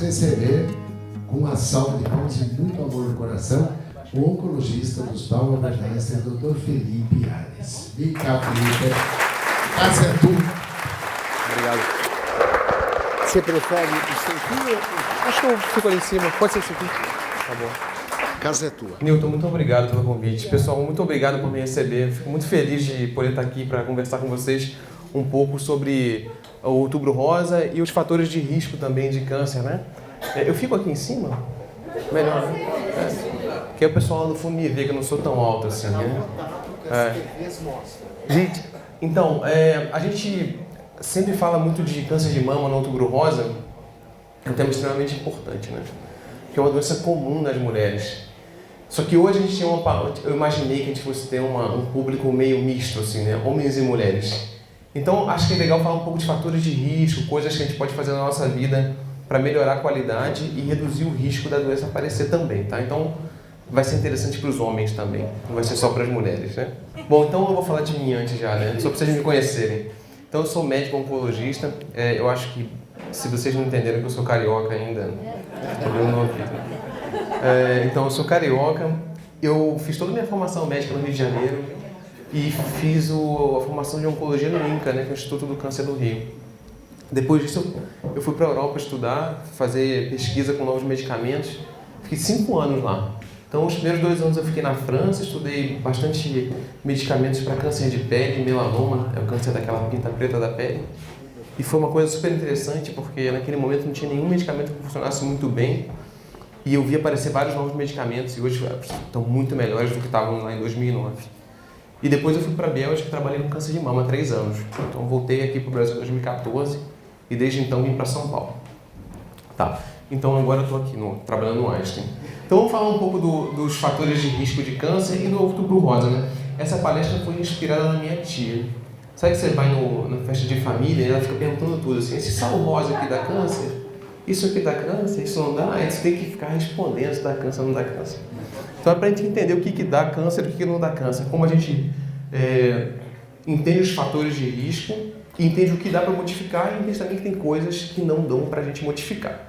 receber, com uma salva de palmas e muito amor no coração, o oncologista dos Palma-Verdense, Dr. Felipe Ares. Vem cá, Felipe. Casa é tua. Obrigado. Você prefere isso aqui? Acho que eu fico ali em cima. Pode ser isso aqui. Tá bom. Casa é tua. Nilton, muito obrigado pelo convite. Pessoal, muito obrigado por me receber. Fico muito feliz de poder estar aqui para conversar com vocês um pouco sobre o Outubro Rosa e os fatores de risco também de câncer, né? Eu fico aqui em cima? Melhor, né? Porque o pessoal lá no fundo me vê que eu não sou tão alto assim, né? Gente, então, a gente sempre fala muito de câncer de mama no Outubro Rosa, é um tema extremamente importante, né? Que é uma doença comum nas mulheres. Só que hoje a gente tem eu imaginei que a gente fosse ter um público meio misto, assim, né? Homens e mulheres. Então, acho que é legal falar um pouco de fatores de risco, coisas que a gente pode fazer na nossa vida para melhorar a qualidade e reduzir o risco da doença aparecer também, tá? Então, vai ser interessante para os homens também, não vai ser só para as mulheres, né? Bom, então eu vou falar de mim antes já, né? Só para vocês me conhecerem. Então, eu sou médico oncologista. Eu acho que, se vocês não entenderam que eu sou carioca ainda, eu não ouvi. Então, eu sou carioca. Eu fiz toda a minha formação médica no Rio de Janeiro e fiz a formação de oncologia no INCA, né, que é o Instituto do Câncer do Rio. Depois disso, eu fui para a Europa estudar, fazer pesquisa com novos medicamentos. Fiquei 5 anos lá. Então, os primeiros 2 anos eu fiquei na França, estudei bastante medicamentos para câncer de pele, melanoma, é o câncer daquela pinta preta da pele. E foi uma coisa super interessante, porque naquele momento não tinha nenhum medicamento que funcionasse muito bem. E eu vi aparecer vários novos medicamentos, e hoje estão muito melhores do que estavam lá em 2009. E depois eu fui para a Bélgica e trabalhei com câncer de mama há 3 anos. Então, voltei aqui para o Brasil em 2014, e desde então vim para São Paulo. Tá. Então, agora eu estou aqui trabalhando no Einstein. Então, vamos falar um pouco dos fatores de risco de câncer e do Outubro Rosa, né? Essa palestra foi inspirada na minha tia. Sabe que você vai na festa de família e ela fica perguntando tudo, assim, esse sal rosa aqui dá câncer? Isso aqui dá câncer? Isso não dá? Aí você tem que ficar respondendo se dá câncer ou não dá câncer. Então, é para a gente entender o que dá câncer e o que não dá câncer. Como a gente entende os fatores de risco, entende o que dá para modificar e entende também que tem coisas que não dão para a gente modificar.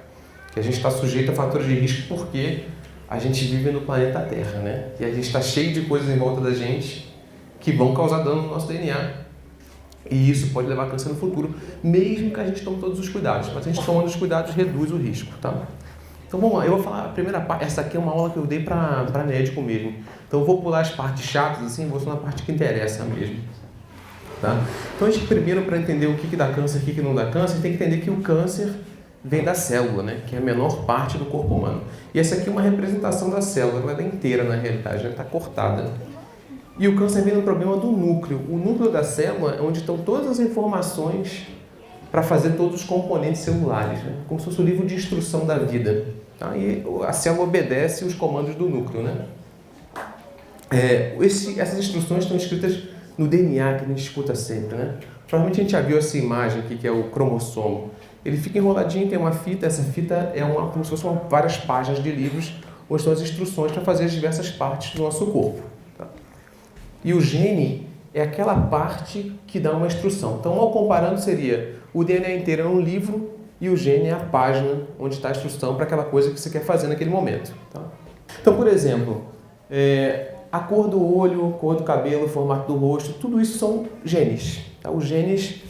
Que a gente está sujeito a fatores de risco porque a gente vive no planeta Terra, né? E a gente está cheio de coisas em volta da gente que vão causar dano no nosso DNA. E isso pode levar a câncer no futuro, mesmo que a gente tome todos os cuidados. Mas a gente tomando os cuidados reduz o risco, tá? Então vamos lá, eu vou falar a primeira parte. Essa aqui é uma aula que eu dei para médico mesmo. Então eu vou pular as partes chatas, assim, vou só na parte que interessa mesmo. Tá? Então a gente primeiro, para entender o que dá câncer e o que não dá câncer, tem que entender que o câncer vem da célula, né? Que é a menor parte do corpo humano. E essa aqui é uma representação da célula, ela é inteira na realidade, ela está cortada. E o câncer vem do problema do núcleo. O núcleo da célula é onde estão todas as informações para fazer todos os componentes celulares, né? Como se fosse o livro de instrução da vida. Tá? E a célula obedece os comandos do núcleo, né? Essas instruções estão escritas no DNA, que a gente escuta sempre, né? Provavelmente a gente já viu essa imagem aqui, que é o cromossomo. Ele fica enroladinho, tem uma fita, essa fita é como se fossem várias páginas de livros, onde estão as instruções para fazer as diversas partes do nosso corpo. Tá? E o gene é aquela parte que dá uma instrução. Então, ao comparando, seria o DNA inteiro é um livro e o gene é a página onde está a instrução para aquela coisa que você quer fazer naquele momento. Tá? Então, por exemplo, a cor do olho, cor do cabelo, o formato do rosto, tudo isso são genes. Tá? Os genes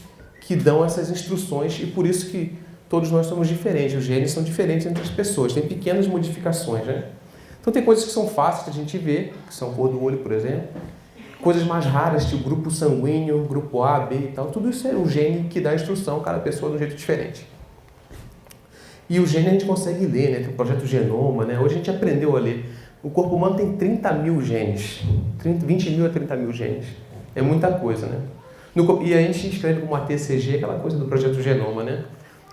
que dão essas instruções e por isso que todos nós somos diferentes. Os genes são diferentes entre as pessoas, tem pequenas modificações, né? Então tem coisas que são fáceis de a gente ver, que são cor do olho, por exemplo. Coisas mais raras, tipo grupo sanguíneo, grupo A, B e tal. Tudo isso é o gene que dá a instrução, cada pessoa de um jeito diferente. E o gene a gente consegue ler, né? Tem o projeto Genoma, né? Hoje a gente aprendeu a ler. O corpo humano tem 30 mil genes. 20 mil a 30 mil genes. É muita coisa, né? E a gente escreve como ATCG, aquela coisa do projeto Genoma, né?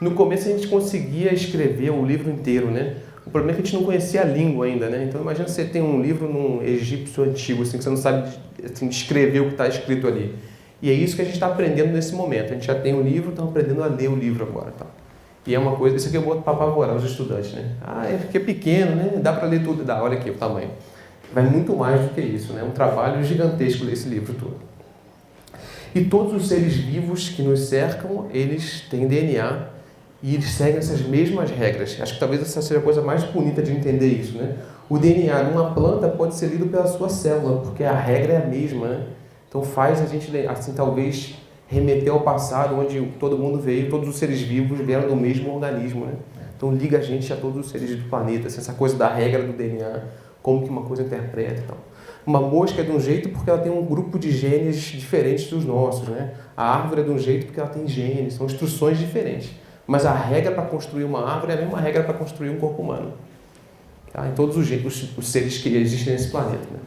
No começo a gente conseguia escrever o livro inteiro, né? O problema é que a gente não conhecia a língua ainda, né? Então imagina você tem um livro num egípcio antigo, assim, que você não sabe assim, descrever o que está escrito ali. E é isso que a gente está aprendendo nesse momento. A gente já tem o livro, estamos aprendendo a ler o livro agora, tá? E é uma coisa, isso aqui eu boto para apavorar os estudantes, né? É porque é pequeno, né? Dá para ler tudo, dá, olha aqui o tamanho. Vai muito mais do que isso, né? É um trabalho gigantesco ler esse livro todo. E todos os seres vivos que nos cercam, eles têm DNA e eles seguem essas mesmas regras. Acho que talvez essa seja a coisa mais bonita de entender isso, né? O DNA numa planta pode ser lido pela sua célula, porque a regra é a mesma, né? Então faz a gente, assim, talvez remeter ao passado, onde todo mundo veio, todos os seres vivos vieram do mesmo organismo, né? Então liga a gente a todos os seres do planeta, assim, essa coisa da regra do DNA, como que uma coisa interpreta e tal. Uma mosca é de um jeito porque ela tem um grupo de genes diferentes dos nossos, né? A árvore é de um jeito porque ela tem genes, são instruções diferentes. Mas a regra para construir uma árvore é a mesma regra para construir um corpo humano. Tá? Em todos os seres que existem nesse planeta, né?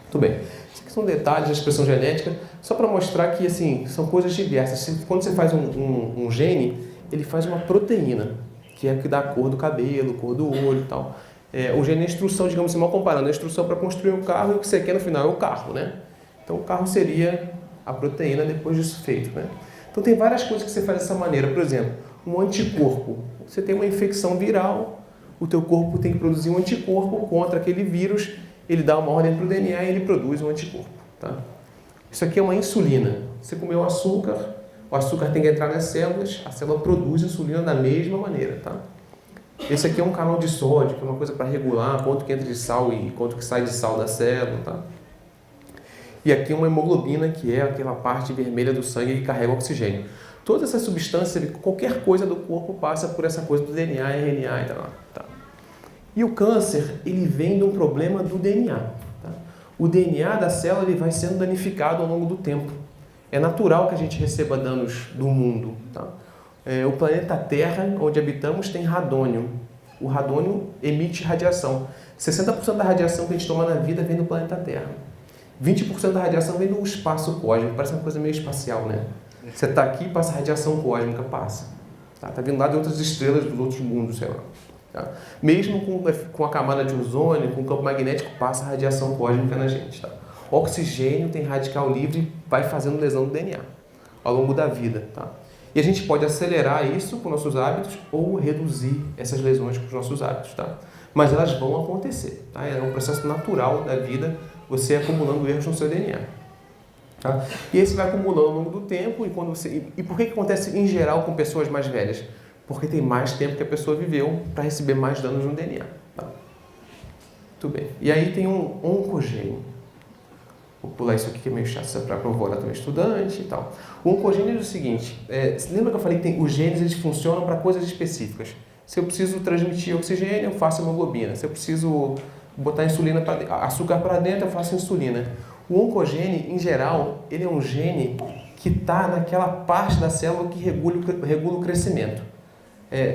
Muito bem. Isso aqui são detalhes da expressão genética, só para mostrar que, assim, são coisas diversas. Quando você faz um gene, ele faz uma proteína, que é o que dá a cor do cabelo, cor do olho e tal. O gene é a instrução, digamos assim, mal comparando, a instrução para construir um carro, e o que você quer no final é o carro, né? Então o carro seria a proteína depois disso feito, né? Então tem várias coisas que você faz dessa maneira. Por exemplo, um anticorpo. Você tem uma infecção viral, o teu corpo tem que produzir um anticorpo contra aquele vírus, ele dá uma ordem para o DNA e ele produz um anticorpo, tá? Isso aqui é uma insulina. Você comeu açúcar, o açúcar tem que entrar nas células, a célula produz insulina da mesma maneira, tá? Esse aqui é um canal de sódio, que é uma coisa para regular quanto que entra de sal e quanto que sai de sal da célula, tá? E aqui uma hemoglobina, que é aquela parte vermelha do sangue que carrega oxigênio. Todas essas substâncias, qualquer coisa do corpo passa por essa coisa do DNA, RNA e tal, tá? E o câncer, ele vem de um problema do DNA, tá? O DNA da célula ele vai sendo danificado ao longo do tempo. É natural que a gente receba danos do mundo, tá? O planeta Terra, onde habitamos, tem radônio. O radônio emite radiação. 60% da radiação que a gente toma na vida vem do planeta Terra. 20% da radiação vem do espaço cósmico. Parece uma coisa meio espacial, né? Você está aqui, passa radiação cósmica, passa. Tá vindo lá de outras estrelas, dos outros mundos, sei lá. Tá? Mesmo com a camada de ozônio, com o campo magnético, passa radiação cósmica na gente. Tá? O oxigênio tem radical livre, vai fazendo lesão do DNA ao longo da vida. Tá? E a gente pode acelerar isso com nossos hábitos ou reduzir essas lesões com os nossos hábitos. Tá? Mas elas vão acontecer. Tá? É um processo natural da vida, você acumulando erros no seu DNA. Tá? E aí você vai acumulando ao longo do tempo. E por que acontece em geral com pessoas mais velhas? Porque tem mais tempo que a pessoa viveu para receber mais danos no DNA. Tá? Muito bem. E aí tem um oncogênio. Vou pular isso aqui que é meio chato, para provar também estudante e tal. O oncogênio é o seguinte, você lembra que eu falei que os genes eles funcionam para coisas específicas? Se eu preciso transmitir oxigênio, eu faço hemoglobina. Se eu preciso botar açúcar para dentro, eu faço insulina. O oncogênio, em geral, ele é um gene que está naquela parte da célula que regula o crescimento.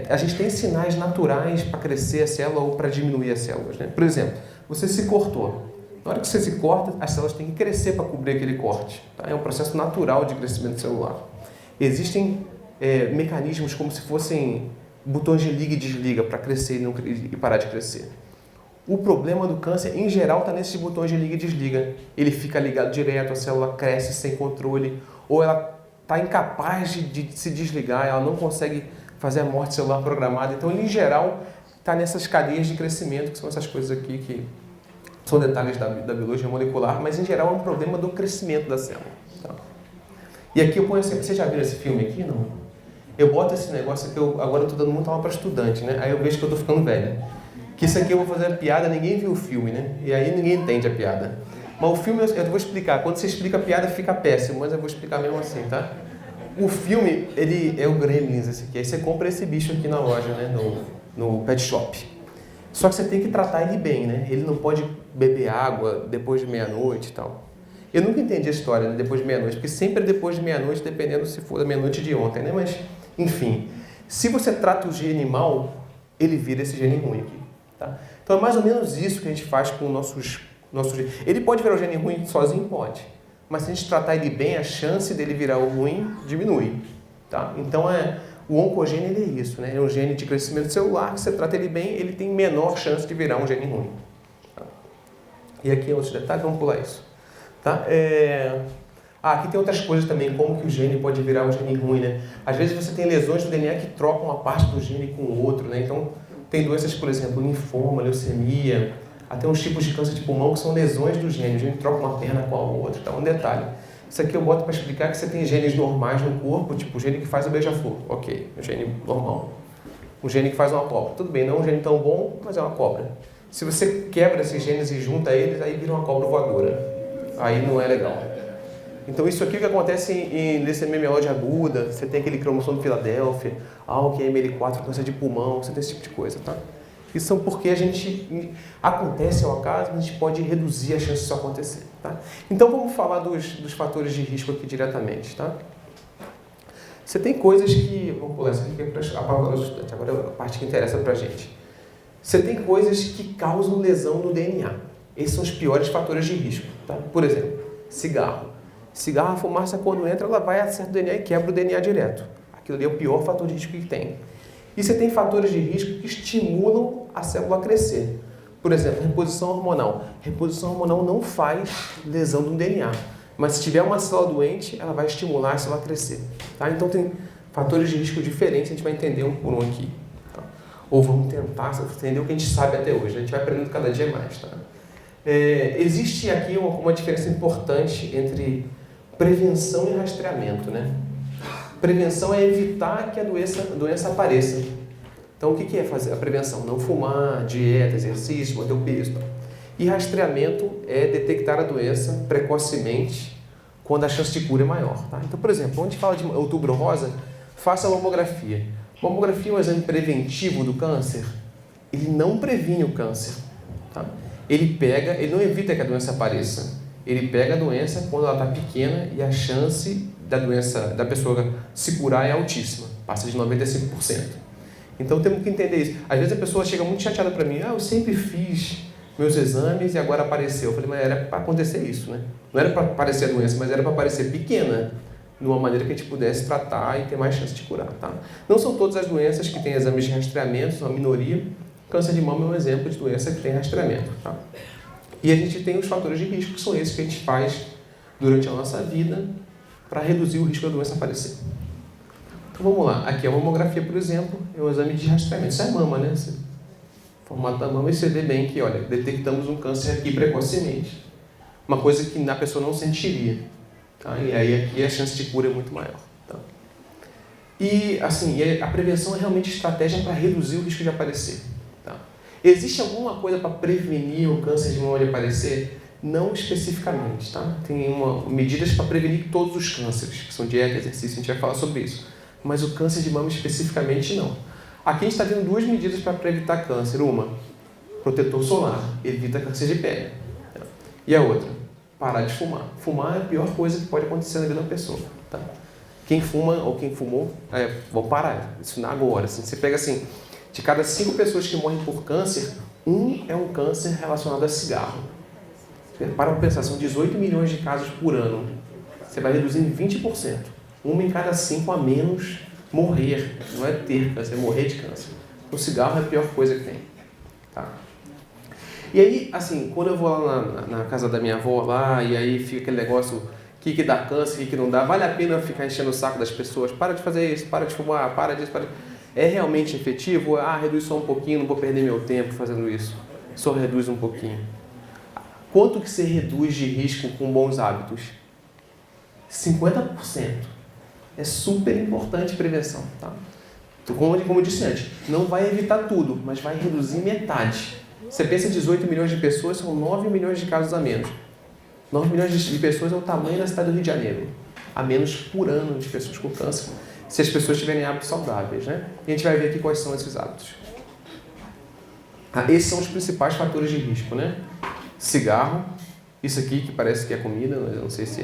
A gente tem sinais naturais para crescer a célula ou para diminuir as células, né? Por exemplo, você se cortou. Na hora que você se corta, as células têm que crescer para cobrir aquele corte. Tá? É um processo natural de crescimento celular. Existem mecanismos como se fossem botões de liga e desliga para crescer e parar de crescer. O problema do câncer, em geral, está nesses botões de liga e desliga. Ele fica ligado direto, a célula cresce sem controle, ou ela está incapaz de se desligar, ela não consegue fazer a morte celular programada. Então, ele, em geral, está nessas cadeias de crescimento, que são essas coisas aqui que são detalhes da biologia molecular, mas, em geral, é um problema do crescimento da célula. Tá? E aqui eu ponho assim, vocês já viram esse filme aqui? Não? Eu boto esse negócio aqui, agora eu estou dando muita aula para estudante, né? Aí eu vejo que eu estou ficando velho. Que isso aqui eu vou fazer a piada, ninguém viu o filme, né? E aí ninguém entende a piada. Mas o filme eu vou explicar. Quando você explica a piada fica péssimo, mas eu vou explicar mesmo assim, tá? O filme, ele é o Gremlins, esse aqui. Aí você compra esse bicho aqui na loja, né? No pet shop. Só que você tem que tratar ele bem, né? Ele não pode beber água depois de meia-noite e tal. Eu nunca entendi a história, né? Depois de meia-noite, porque sempre é depois de meia-noite, dependendo se for da meia-noite de ontem, né? Mas, enfim, se você trata o gene mal, ele vira esse gene ruim aqui. Tá? Então é mais ou menos isso que a gente faz com o nosso gene. Ele pode virar o gene ruim sozinho? Pode. Mas se a gente tratar ele bem, a chance dele virar o ruim diminui. Tá? Então o oncogênio ele é isso, né? É um gene de crescimento celular, que você trata ele bem, ele tem menor chance de virar um gene ruim. Tá? E aqui outros detalhes, vamos pular isso. Tá? Aqui tem outras coisas também, como que o gene pode virar um gene ruim, né? Às vezes você tem lesões do DNA que trocam uma parte do gene com o outro, né? Então, tem doenças, por exemplo, linfoma, leucemia, até uns tipos de câncer de pulmão que são lesões do gene. O gene troca uma perna com a outra, tá? Um detalhe. Isso aqui eu boto para explicar que você tem genes normais no corpo, tipo o gene que faz o beija-flor, ok, o gene normal. O gene que faz uma cobra, tudo bem, não é um gene tão bom, mas é uma cobra. Se você quebra esses genes e junta eles, aí vira uma cobra voadora. Aí não é legal. Então isso aqui que acontece em leucemia mieloide aguda, você tem aquele cromossomo de Filadélfia, que é ML4, câncer de pulmão, você tem esse tipo de coisa, tá? Isso são porque a gente acontece ao acaso, a gente pode reduzir a chance disso acontecer, tá? Então vamos falar dos fatores de risco aqui diretamente, tá? Você tem coisas que, vamos pular isso aqui para a palavra do estudante, agora é a parte que interessa para a gente. Você tem coisas que causam lesão no DNA. Esses são os piores fatores de risco, tá? Por exemplo, cigarro. Cigarro, a fumaça quando entra, ela vai acertar o DNA e quebra o DNA direto. Aquilo ali é o pior fator de risco que tem. E você tem fatores de risco que estimulam a célula a crescer. Por exemplo, reposição hormonal. Reposição hormonal não faz lesão do DNA. Mas se tiver uma célula doente, ela vai estimular a célula a crescer. Tá? Então tem fatores de risco diferentes, a gente vai entender um por um aqui. Tá? Ou vamos tentar entender o que a gente sabe até hoje. A gente vai aprendendo cada dia mais. Tá? Existe aqui uma diferença importante entre prevenção e rastreamento, né? Prevenção é evitar que a doença apareça. Então, o que é fazer a prevenção? Não fumar, dieta, exercício, manter o peso. E rastreamento é detectar a doença precocemente quando a chance de cura é maior. Tá? Então, por exemplo, quando a gente fala de outubro rosa, faça a mamografia. Mamografia é um exame preventivo do câncer. Ele não previne o câncer. Tá? Ele não evita que a doença apareça. Ele pega a doença quando ela está pequena e a chance da pessoa se curar é altíssima, passa de 95%. Então temos que entender isso. Às vezes a pessoa chega muito chateada para mim, eu sempre fiz meus exames e agora apareceu. Eu falei, mas era para acontecer isso, né? Não era para aparecer a doença, mas era para aparecer pequena, de uma maneira que a gente pudesse tratar e ter mais chance de curar, tá? Não são todas as doenças que têm exames de rastreamento, são a minoria. Câncer de mama é um exemplo de doença que tem rastreamento, tá? E a gente tem os fatores de risco, que são esses que a gente faz durante a nossa vida para reduzir o risco da doença aparecer. Então vamos lá, aqui a mamografia, por exemplo, é um exame de rastreamento. Isso é mama, né? Formato da mama, e você vê bem que, olha, detectamos um câncer aqui precocemente. Uma coisa que a pessoa não sentiria. Tá? E aí aqui a chance de cura é muito maior. Tá? E assim, a prevenção é realmente estratégia para reduzir o risco de aparecer. Tá? Existe alguma coisa para prevenir o câncer de mama de aparecer? Não especificamente, tá? Tem medidas para prevenir todos os cânceres, que são dieta, exercício, a gente vai falar sobre isso. Mas o câncer de mama especificamente não. Aqui a gente está vendo duas medidas para evitar câncer. Uma, protetor solar, evita câncer de pele. E a outra, parar de fumar. Fumar é a pior coisa que pode acontecer na vida da pessoa. Tá? Quem fuma ou quem fumou, vão parar. Isso agora. Assim, você pega assim, de cada 5 pessoas que morrem por câncer, 1 é um câncer relacionado a cigarro. Para pensar, são 18 milhões de casos por ano. Você vai reduzir em 20%. 1 em cada 5 a menos morrer. Não é ter câncer, é morrer de câncer. O cigarro é a pior coisa que tem. Tá? E aí, assim, quando eu vou lá na casa da minha avó, lá, e aí fica aquele negócio, o que dá câncer, o que não dá, vale a pena ficar enchendo o saco das pessoas? Para de fazer isso, para de fumar, para disso, para... É realmente efetivo? Reduz só um pouquinho, não vou perder meu tempo fazendo isso. Só reduz um pouquinho. Quanto que você reduz de risco com bons hábitos? 50%. É super importante prevenção, tá? Então, como eu disse antes, não vai evitar tudo, mas vai reduzir metade. Você pensa em 18 milhões de pessoas, são 9 milhões de casos a menos. 9 milhões de pessoas é o tamanho da cidade do Rio de Janeiro. A menos por ano de pessoas com câncer, se as pessoas tiverem hábitos saudáveis, né? E a gente vai ver aqui quais são esses hábitos. Esses são os principais fatores de risco, né? Cigarro, isso aqui que parece que é comida, mas eu não sei se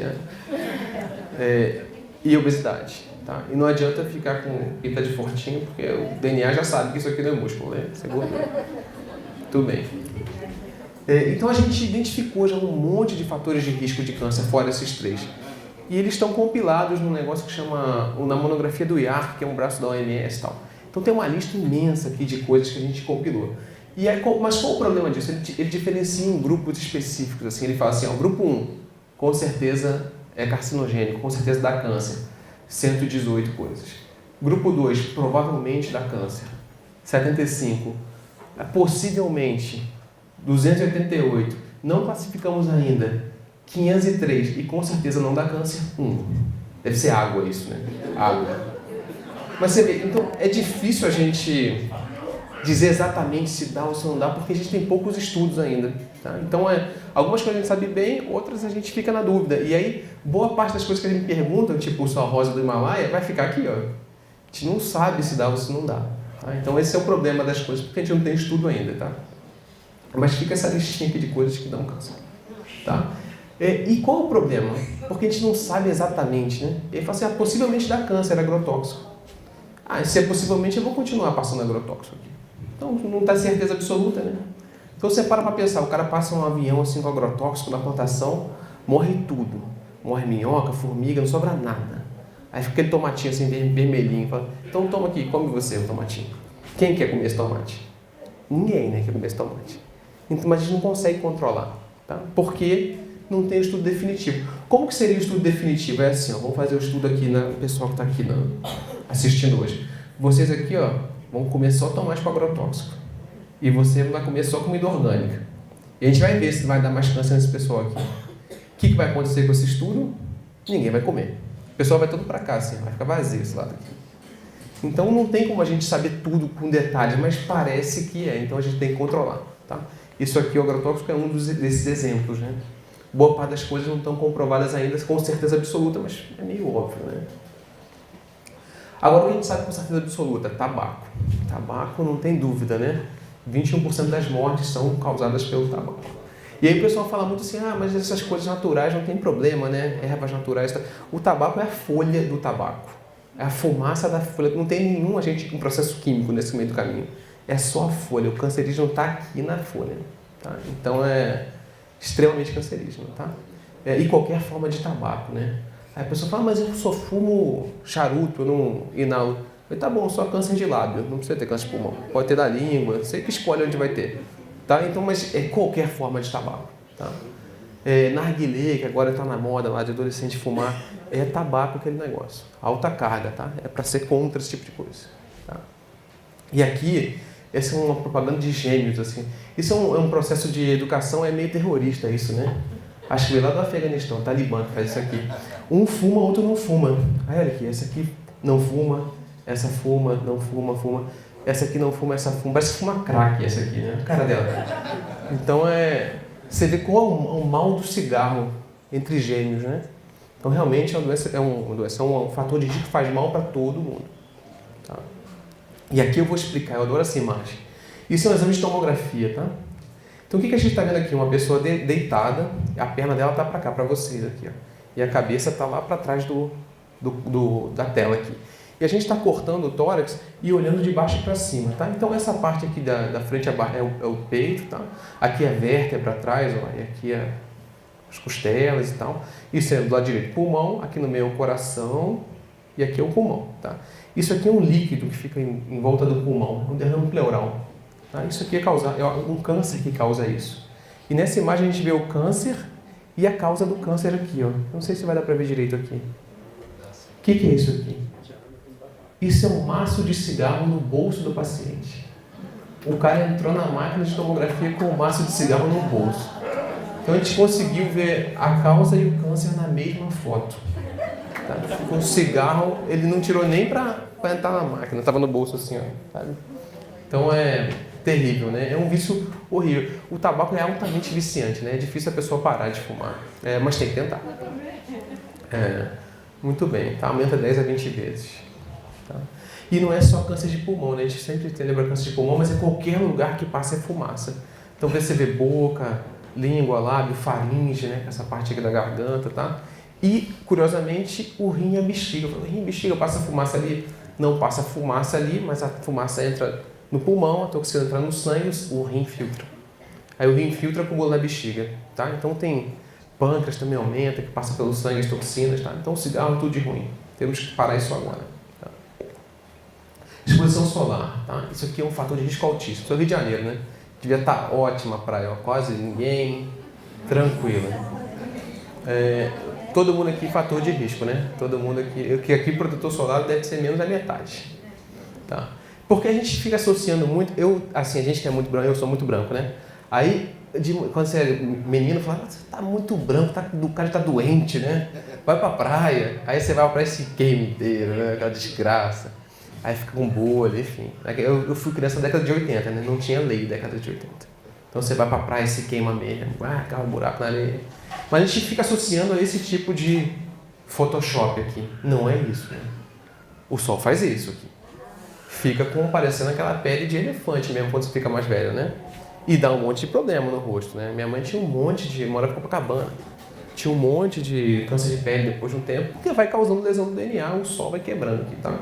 é. E obesidade. Tá? E não adianta ficar com pinta de fortinho, porque o DNA já sabe que isso aqui não é músculo, né? Isso é gordura. Tudo bem. Então a gente identificou já um monte de fatores de risco de câncer, fora esses 3. E eles estão compilados num negócio que chama na monografia do IARC, que é um braço da OMS e tal. Então tem uma lista imensa aqui de coisas que a gente compilou. Mas qual o problema disso? Ele diferencia em grupos específicos. Assim, ele fala assim, o grupo 1, com certeza é carcinogênico, com certeza dá câncer. 118 coisas. Grupo 2, provavelmente dá câncer. 75. Possivelmente. 288. Não classificamos ainda. 503, e com certeza não dá câncer, 1. Deve ser água isso, né? Água. Mas você vê, então é difícil a gente dizer exatamente se dá ou se não dá, porque a gente tem poucos estudos ainda. Tá? Então, algumas coisas a gente sabe bem, outras a gente fica na dúvida. E aí, boa parte das coisas que a gente pergunta, tipo o sal rosa do Himalaia, vai ficar aqui, ó. A gente não sabe se dá ou se não dá. Tá? Então, esse é o problema das coisas, porque a gente não tem estudo ainda. Tá? Mas fica essa listinha aqui de coisas que dão câncer. Tá? E qual é o problema? Porque a gente não sabe exatamente, né? Ele fala assim, possivelmente dá câncer, agrotóxico. Se é possivelmente, eu vou continuar passando agrotóxico aqui. Então, não está certeza absoluta, né? Então, você para pensar, o cara passa um avião assim com agrotóxico na plantação, morre tudo. Morre minhoca, formiga, não sobra nada. Aí fica aquele tomatinho assim, vermelhinho. Fala, então, toma aqui, come você o tomatinho. Quem quer comer esse tomate? Ninguém, né, quer comer esse tomate. Então, mas a gente não consegue controlar, tá? Porque não tem estudo definitivo. Como que seria o estudo definitivo? É assim, ó, vamos fazer o estudo aqui, o pessoal que está aqui assistindo hoje. Vocês aqui, ó, vão comer só tomate com agrotóxico. E você vai comer só comida orgânica. E a gente vai ver se vai dar mais câncer nesse pessoal aqui. O que vai acontecer com esse estudo? Ninguém vai comer. O pessoal vai todo para cá, assim, vai ficar vazio esse lado aqui. Então não tem como a gente saber tudo com detalhes, mas parece que é. Então a gente tem que controlar. Tá? Isso aqui, o agrotóxico, é um desses exemplos. Né? Boa parte das coisas não estão comprovadas ainda com certeza absoluta, mas é meio óbvio. Né? Agora, o que a gente sabe com certeza absoluta? Tabaco. Tabaco não tem dúvida, né? 21% das mortes são causadas pelo tabaco. E aí o pessoal fala muito assim, mas essas coisas naturais não tem problema, né? Ervas naturais. Tá. O tabaco é a folha do tabaco. É a fumaça da folha. Não tem nenhum agente, um processo químico nesse meio do caminho. É só a folha. O cancerígeno está aqui na folha. Tá? Então é extremamente cancerígeno. Tá? E qualquer forma de tabaco, né? Aí a pessoa fala, mas eu só fumo charuto, eu não inalo. Eu falei, tá bom, só câncer de lábio, não precisa ter câncer de pulmão. Pode ter da língua, você que escolhe onde vai ter. Tá? Então, mas é qualquer forma de tabaco. Tá? Narguilé, que agora está na moda lá de adolescente fumar, é tabaco aquele negócio. Alta carga, tá? É para ser contra esse tipo de coisa. Tá? E aqui, essa é uma propaganda de gêmeos, assim. Isso é um processo de educação, é meio terrorista isso, né? Acho que veio lá do Afeganistão, Talibã que faz isso aqui. Um fuma, outro não fuma. Aí olha aqui, essa aqui não fuma, essa fuma, não fuma, fuma. Essa aqui não fuma, essa fuma. Parece que fuma crack essa aqui, né? A cara dela. Então você vê qual é o mal do cigarro entre gêmeos, né? Então realmente é um fator de risco que faz mal para todo mundo. Tá? E aqui eu vou explicar, eu adoro essa imagem. Isso é um exame de tomografia, tá? Então o que a gente está vendo aqui? Uma pessoa deitada, a perna dela está para cá, para vocês aqui, ó. E a cabeça está lá para trás da tela aqui. E a gente está cortando o tórax e olhando de baixo para cima, tá? Então essa parte aqui da frente é o peito, tá? Aqui é a vértebra atrás, ó, e aqui é as costelas e tal. Isso é do lado direito, pulmão, aqui no meio é o coração e aqui é o pulmão, tá? Isso aqui é um líquido que fica em volta do pulmão, um derrame pleural. Tá? Isso aqui é um câncer que causa isso. E nessa imagem a gente vê o câncer e a causa do câncer aqui, ó. Não sei se vai dar para ver direito aqui. O que é isso aqui? Isso é um maço de cigarro no bolso do paciente. O cara entrou na máquina de tomografia com um maço de cigarro no bolso. Então a gente conseguiu ver a causa e o câncer na mesma foto. Tá? O cigarro, ele não tirou nem para entrar na máquina, estava no bolso assim, ó, sabe? Então é terrível, né? É um vício horrível. O tabaco é altamente viciante, né? É difícil a pessoa parar de fumar, mas tem que tentar. Muito bem, tá? Aumenta 10 a 20 vezes. Tá? E não é só câncer de pulmão, né? A gente sempre lembra câncer de pulmão, mas é qualquer lugar que passe fumaça. Então você vê boca, língua, lábio, faringe, né? Essa parte aqui da garganta, tá? E, curiosamente, o rim e a bexiga. O rim e a bexiga passa fumaça ali? Não passa fumaça ali, mas a fumaça entra no pulmão, a toxina entra no sangue, o rim filtra. Aí o rim filtra, acumula na bexiga, tá? Então tem pâncreas também aumenta, que passa pelo sangue as toxinas, tá? Então o cigarro é tudo de ruim. Temos que parar isso agora. Tá? Exposição solar, tá? Isso aqui é um fator de risco altíssimo. Sou Rio de Janeiro, né? Devia estar ótima a praia, ó. Quase ninguém, tranquilo. Todo mundo aqui fator de risco, né? Todo mundo aqui protetor solar deve ser menos da metade, tá? Porque a gente fica associando muito, a gente que é muito branco, eu sou muito branco, né? Aí quando você é menino, fala, você tá muito branco, o cara tá doente, né? Vai pra praia. Aí você vai pra praia e se queima inteiro, né? Aquela desgraça. Aí fica com bolha, enfim. Eu fui criança na década de 80, né? Não tinha lei na década de 80. Então você vai pra praia e se queima mesmo. Aquela buraco na areia. Mas a gente fica associando a esse tipo de Photoshop aqui. Não é isso, né? O sol faz isso aqui. Fica parecendo aquela pele de elefante mesmo quando você fica mais velho, né? E dá um monte de problema no rosto, né? Minha mãe tinha um monte de... Morava em Copacabana. Tinha um monte de câncer de pele depois de um tempo, porque vai causando lesão do DNA, o sol vai quebrando aqui, tá?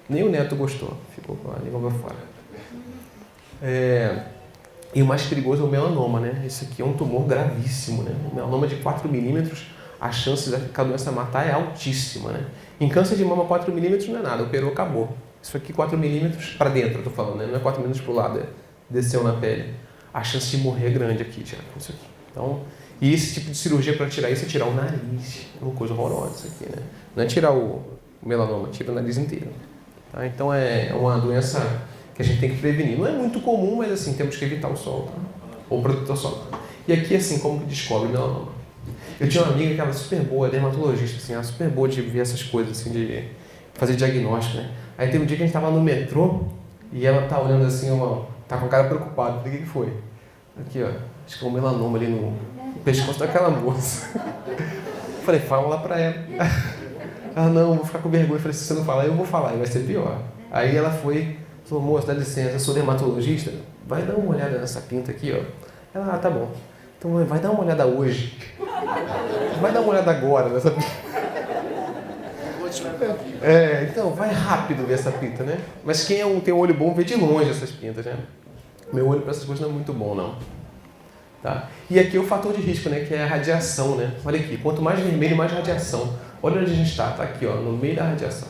Nem o neto gostou, ficou com a língua pra fora. E o mais perigoso é o melanoma, né? Esse aqui é um tumor gravíssimo, né? O melanoma de 4 milímetros, a chance da doença matar é altíssima, né? Em câncer de mama, 4 milímetros não é nada, operou, acabou. Isso aqui, 4 milímetros para dentro, eu tô falando, né? Não é 4 milímetros pro lado, desceu na pele. A chance de morrer é grande aqui, já, com isso aqui. Então, e esse tipo de cirurgia para tirar isso é tirar o nariz. É uma coisa horrorosa isso aqui, né? Não é tirar o melanoma, tira o nariz inteiro. Tá? Então é uma doença que a gente tem que prevenir. Não é muito comum, mas assim, temos que evitar o sol, tá? Ou protetor solar. E aqui, assim, como que descobre melanoma? Eu tinha uma amiga que era super boa, dermatologista, assim, ela super boa de ver essas coisas, assim, de fazer diagnóstico, né? Aí teve um dia que a gente estava no metrô e ela tá olhando assim, tá com a cara preocupada. O que foi? Aqui, ó, acho que é um melanoma ali no pescoço daquela moça. Falei, fala lá pra ela. Ela, não, vou ficar com vergonha. Eu falei, se você não falar, eu vou falar, e vai ser pior. Aí ela foi, falou, moça, dá licença, eu sou dermatologista, vai dar uma olhada nessa pinta aqui, ó. Ela, tá bom. Então vai dar uma olhada hoje. Vai dar uma olhada agora nessa pinta. Então, vai rápido ver essa pinta, né? Mas quem tem um olho bom vê de longe essas pintas, né? Meu olho para essas coisas não é muito bom, não. Tá? E aqui é o fator de risco, né? Que é a radiação, né? Olha aqui, quanto mais vermelho, mais radiação. Olha onde a gente está, tá aqui, ó, no meio da radiação.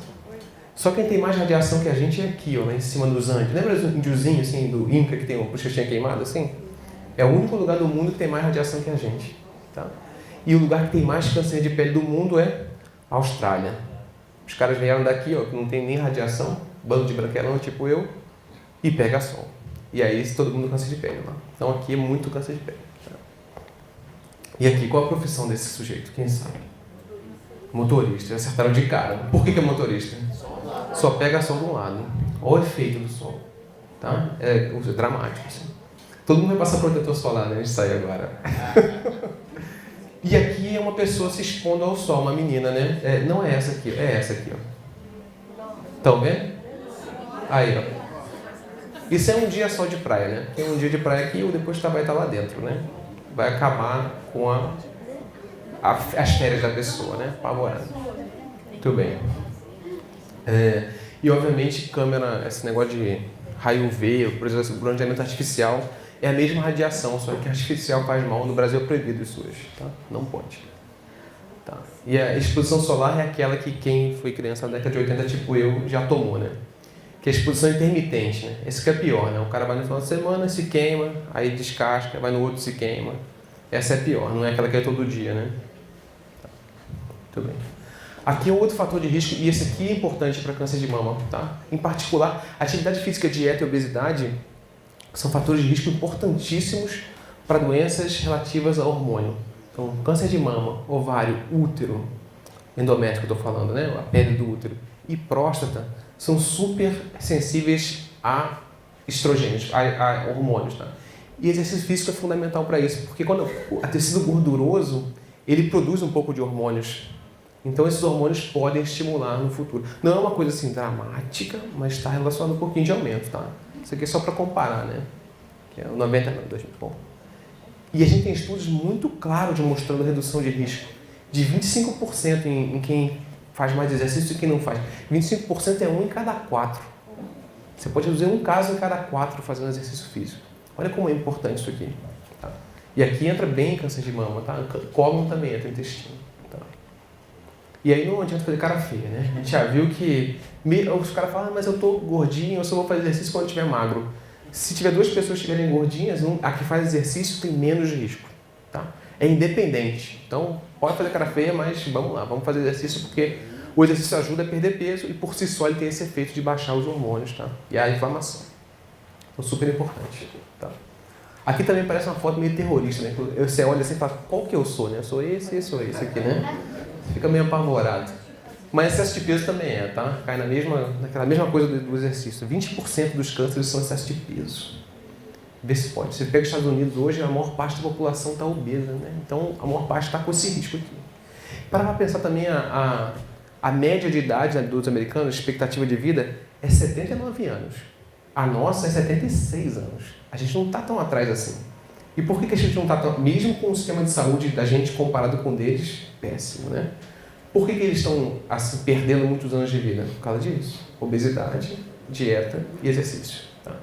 Só quem tem mais radiação que a gente é aqui, ó, lá em cima dos Andes. Lembra do índiozinho, assim, do Inca, que tem uma bochechinha queimada, assim? É o único lugar do mundo que tem mais radiação que a gente, tá? E o lugar que tem mais câncer de pele do mundo é a Austrália. Os caras vieram daqui, ó, que não tem nem radiação, bando de branquelão, tipo eu, e pega sol. E aí todo mundo câncer de pele lá. Então aqui é muito câncer de pele. Tá? E aqui, qual a profissão desse sujeito? Quem sabe? Motorista. Acertaram de cara. Por que é motorista? Só pega sol de um lado. Olha o efeito do sol. Tá? É dramático. Assim. Todo mundo vai passar protetor solar, né? A gente sai agora. E aqui é uma pessoa se expondo ao sol, uma menina, né? Não é essa aqui, é essa aqui, ó. Estão vendo? Aí, ó. Isso é um dia só de praia, né? Tem um dia de praia aqui e depois vai estar lá dentro, né? Vai acabar com as férias da pessoa, né? Apavorado. Muito bem. E obviamente câmera, esse negócio de raio UV, por exemplo, bronzeamento artificial, é a mesma radiação, só que artificial faz mal. No Brasil é proibido isso hoje, tá? Não pode. Tá. E a exposição solar é aquela que quem foi criança na década de 80, tipo eu, já tomou, né? Que é a exposição intermitente, né? Esse que é pior, né? O cara vai no final de semana, se queima, aí descasca, vai no outro, se queima. Essa é pior, não é aquela que é todo dia, né? Tá. Muito bem. Aqui é um outro fator de risco, e esse aqui é importante para câncer de mama, tá? Em particular, atividade física, dieta e obesidade são fatores de risco importantíssimos para doenças relativas ao hormônio. Então, câncer de mama, ovário, útero, endométrio que eu estou falando, né? A pele do útero, e próstata são super sensíveis a estrogênios, a hormônios, tá? E exercício físico é fundamental para isso, porque quando o tecido gorduroso, ele produz um pouco de hormônios. Então, esses hormônios podem estimular no futuro. Não é uma coisa assim dramática, mas está relacionado a um pouquinho de aumento, tá? Isso aqui é só para comparar, né? Que é o 99, bom. E a gente tem estudos muito claros demonstrando redução de risco. De 25% em quem faz mais exercício e quem não faz. 25% é 1 em cada 4. Você pode reduzir um caso em cada 4 fazendo exercício físico. Olha como é importante isso aqui. Tá? E aqui entra bem câncer de mama, tá? Cólon também entra, intestino. Tá? E aí não adianta fazer cara feia, né? A gente já viu que os caras falam, mas eu tô gordinho, eu só vou fazer exercício quando eu estiver magro. Se tiver 2 pessoas que estiverem gordinhas, a que faz exercício tem menos risco. Tá? É independente. Então, pode fazer cara feia, mas vamos lá, vamos fazer exercício porque o exercício ajuda a perder peso e por si só ele tem esse efeito de baixar os hormônios, tá? E a inflamação. Então, super importante. Tá? Aqui também parece uma foto meio terrorista, né? Você olha assim e fala, qual que eu sou, né? Eu sou esse ou esse aqui, né? Fica meio apavorado. Mas excesso de peso também tá? Cai naquela mesma coisa do exercício. 20% dos cânceres são excesso de peso. Vê se pode. Você pega os Estados Unidos hoje, a maior parte da população está obesa, né? Então, a maior parte está com esse risco aqui. Para pensar também, a média de idade, né, dos americanos, a expectativa de vida, é 79 anos. A nossa é 76 anos. A gente não está tão atrás assim. E por que a gente não está tão... Mesmo com o sistema de saúde da gente comparado com o deles, péssimo, né? Por que eles estão assim, perdendo muitos anos de vida? Por causa disso. Obesidade, dieta e exercício. Tá?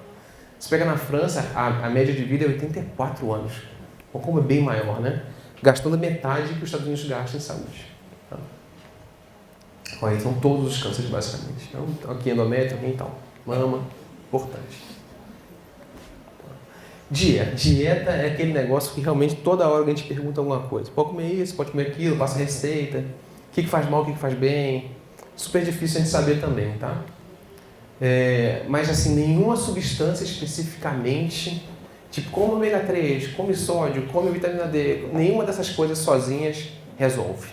Você pega na França, a média de vida é 84 anos. Ou como é bem maior, né? Gastando metade que os Estados Unidos gastam em saúde. Tá? Olha, então todos os cânceres, basicamente. Então, aqui endométrio, aqui então. Mama, importante. Dieta é aquele negócio que realmente toda hora a gente pergunta alguma coisa. Pode comer isso, pode comer aquilo, passa receita. O que faz mal, o que faz bem. Super difícil a gente saber também, tá? Mas assim, nenhuma substância especificamente, tipo come ômega 3, come sódio, come vitamina D, nenhuma dessas coisas sozinhas resolve.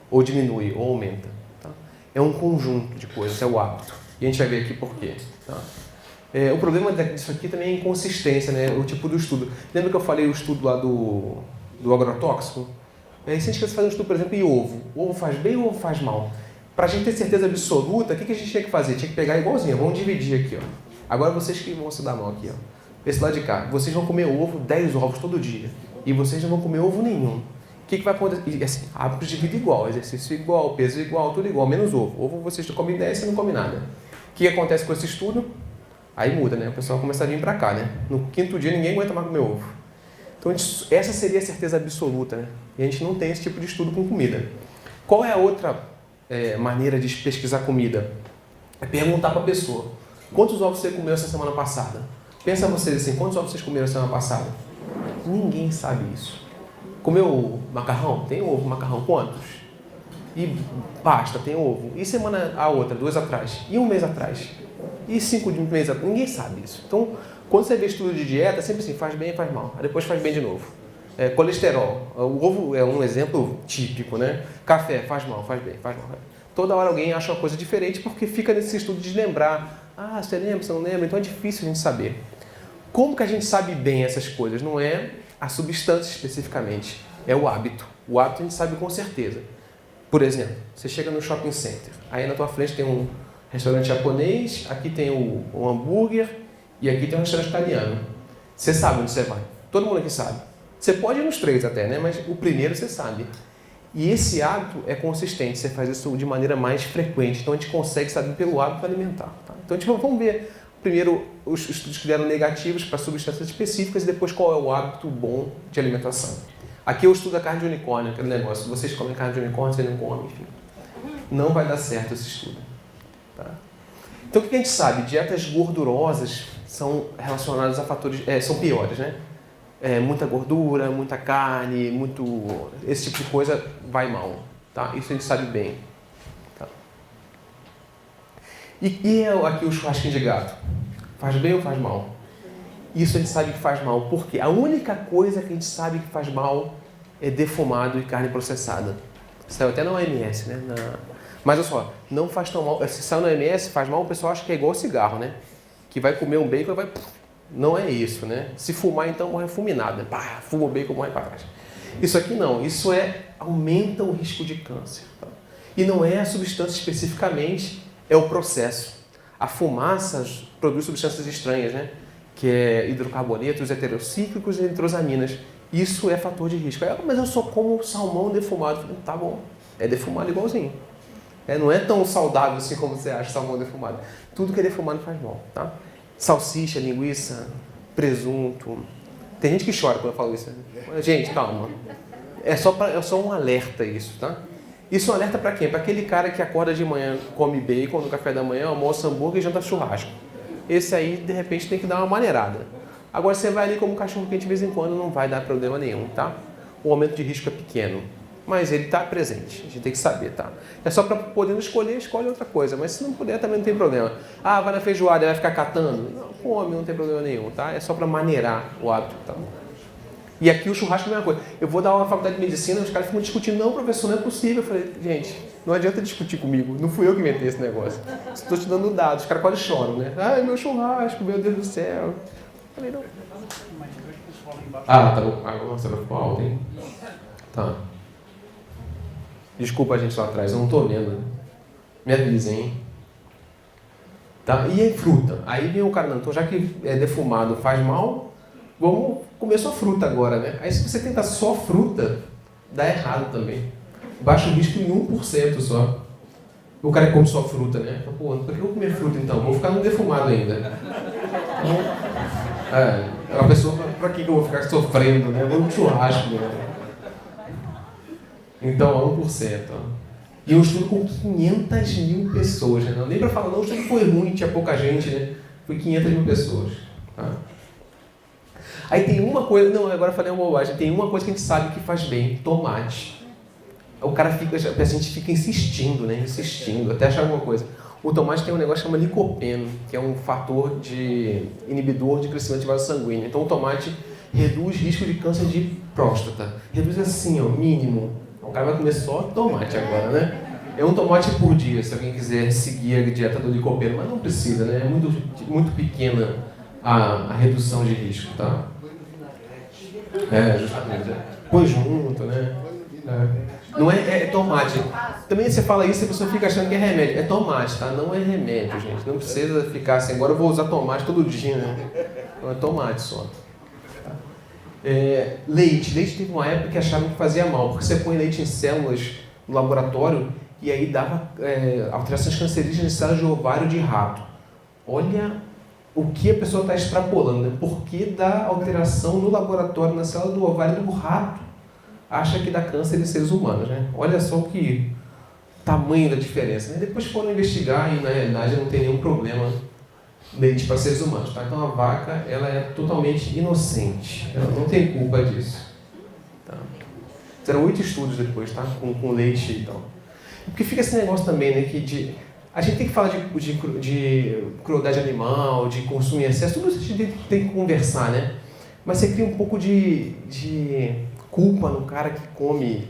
Ou diminui, ou aumenta. Tá? É um conjunto de coisas, é o hábito. E a gente vai ver aqui por quê. Tá? O problema disso aqui também é a inconsistência, né? O tipo do estudo. Lembra que eu falei o estudo lá do agrotóxico? Se a gente quer fazer um estudo, por exemplo, em ovo. O ovo faz bem ou o ovo faz mal? Para a gente ter certeza absoluta, o que a gente tinha que fazer? Tinha que pegar igualzinho, vamos dividir aqui. Ó. Agora vocês que vão se dar mal aqui. Ó. Esse lado de cá. Vocês vão comer ovo, 10 ovos todo dia. E vocês não vão comer ovo nenhum. O que vai acontecer? E, assim, hábitos de vida igual, exercício igual, peso igual, tudo igual, menos ovo. Ovo vocês comem 10 e você não come nada. O que acontece com esse estudo? Aí muda, né? O pessoal começa a vir para cá, né? No 5º dia ninguém aguenta mais comer ovo. Então essa seria a certeza absoluta, né? E a gente não tem esse tipo de estudo com comida. Qual é a outra maneira de pesquisar comida? É perguntar para a pessoa. Quantos ovos você comeu essa semana passada? Pensa vocês assim, quantos ovos vocês comeram semana passada? Ninguém sabe isso. Comeu macarrão? Tem ovo, macarrão. Quantos? E pasta, tem ovo. E semana a outra, 2 atrás? E um mês atrás? E 5 meses atrás? Ninguém sabe isso. Então, quando você vê estudo de dieta, é sempre assim, faz bem e faz mal. Aí depois faz bem de novo. Colesterol. O ovo é um exemplo típico, né? Café, faz mal, faz bem, faz mal. Toda hora alguém acha uma coisa diferente porque fica nesse estudo de lembrar. Ah, você lembra, você não lembra? Então é difícil a gente saber. Como que a gente sabe bem essas coisas? Não é a substância especificamente, é o hábito. O hábito a gente sabe com certeza. Por exemplo, você chega no shopping center, aí na tua frente tem um restaurante japonês, aqui tem um hambúrguer e aqui tem um restaurante italiano. Você sabe onde você vai. Todo mundo aqui sabe. Você pode ir nos 3 até, né? Mas o primeiro você sabe. E esse hábito é consistente, você faz isso de maneira mais frequente. Então a gente consegue saber pelo hábito alimentar. Tá? Então vamos ver primeiro os estudos que deram negativos para substâncias específicas e depois qual é o hábito bom de alimentação. Aqui eu estudo a carne de unicórnio, aquele negócio. Vocês comem carne de unicórnio, vocês não comem, enfim. Não vai dar certo esse estudo. Tá? Então o que a gente sabe? Dietas gordurosas são relacionadas a fatores... são piores, né? Muita gordura, muita carne, esse tipo de coisa vai mal. Tá? Isso a gente sabe bem. Tá? E aqui o churrasquinho de gato? Faz bem ou faz mal? Isso a gente sabe que faz mal. Por quê? A única coisa que a gente sabe que faz mal é defumado e carne processada. Saiu até na OMS, né? Mas olha só, não faz tão mal. Se saiu na OMS, faz mal, o pessoal acha que é igual cigarro, né? Que vai comer um bacon e vai... Não é isso, né? Se fumar, então morre fulminada. Pá, fuma o bacon, morre para trás. Isso aqui não. Isso aumenta o risco de câncer. Tá? E não é a substância especificamente, é o processo. A fumaça produz substâncias estranhas, né? Que é hidrocarbonetos heterocíclicos e nitrosaminas. Isso é fator de risco. Mas eu só como salmão defumado. Tá bom, é defumado igualzinho. Não é tão saudável assim como você acha salmão defumado. Tudo que é defumado faz mal, tá? Salsicha, linguiça, presunto. Tem gente que chora quando eu falo isso. Gente, calma. É só um alerta isso, tá? Isso é um alerta para quem? Para aquele cara que acorda de manhã, come bacon no café da manhã, almoça hambúrguer e janta churrasco. Esse aí, de repente, tem que dar uma maneirada. Agora, você vai ali como cachorro quente de vez em quando, não vai dar problema nenhum, tá? O aumento de risco é pequeno, mas ele está presente. A gente tem que saber, tá? É só para poder escolher, escolhe outra coisa. Mas se não puder, também não tem problema. Ah, vai na feijoada, vai ficar catando? Não, come, não tem problema nenhum, tá? É só para maneirar o hábito, tá? E aqui o churrasco é a mesma coisa. Eu vou dar uma faculdade de medicina, os caras ficam discutindo, não, professor, não é possível. Eu falei, gente, não adianta discutir comigo, não fui eu que inventei esse negócio. Estou te dando dados, os caras quase choram, né? Ai, meu churrasco, meu Deus do céu. Eu falei, não. Ah, tá bom. Ah, nossa, vai ficar alto, hein? Tá. Desculpa a gente lá atrás, eu não tô vendo. Me avisem, hein? Tá? E aí, fruta? Aí vem o cara, não, então já que é defumado faz mal, vamos comer só fruta agora, né? Aí se você tentar só fruta, dá errado também. Baixa o risco em 1% só. O cara que come só fruta, né? Pô, por que eu vou comer fruta então? Vou ficar no defumado ainda. Então, a pessoa, pra que eu vou ficar sofrendo, né? Vou no churrasco, né? Então, 1%. Ó. E eu estudo com 500 mil pessoas, né? Não nem para falar, não, o estudo foi ruim, tinha pouca gente, né? Foi 500 mil pessoas. Tá? Aí tem uma coisa, não, agora eu falei uma bobagem, tem uma coisa que a gente sabe que faz bem, tomate. O cara fica, a gente fica insistindo, né? Insistindo, até achar alguma coisa. O tomate tem um negócio que chama licopeno, que é um fator de inibidor de crescimento de vaso sanguíneo. Então o tomate reduz risco de câncer de próstata. Reduz assim, ó, mínimo. O cara vai comer só tomate agora, né? É um tomate por dia, se alguém quiser seguir a dieta do licopeno, mas não precisa, né? É muito pequena a redução de risco, tá? Justamente. Põe junto, né? Não é tomate. Também você fala isso e a pessoa fica achando que é remédio. É tomate, tá? Não é remédio, gente. Não precisa ficar assim, agora eu vou usar tomate todo dia, né? Não é tomate só. Leite teve uma época que achavam que fazia mal, porque você põe leite em células no laboratório e aí dava alterações cancerígenas em células de ovário de rato. Olha o que a pessoa está extrapolando, né? Por que dá alteração no laboratório, na célula do ovário do rato? Acha que dá câncer em seres humanos, né? Olha só o que tamanho da diferença, né? Depois foram investigar e na realidade não tem nenhum problema leite para seres humanos, tá? Então a vaca, ela é totalmente inocente, ela não tem culpa disso, tá? Fizeram 8 estudos depois, tá? Com leite e tal. Porque fica esse negócio também, né? Que a gente tem que falar de crueldade animal, de consumo em excesso, tudo isso a gente tem que conversar, né? Mas você cria um pouco de culpa no cara que come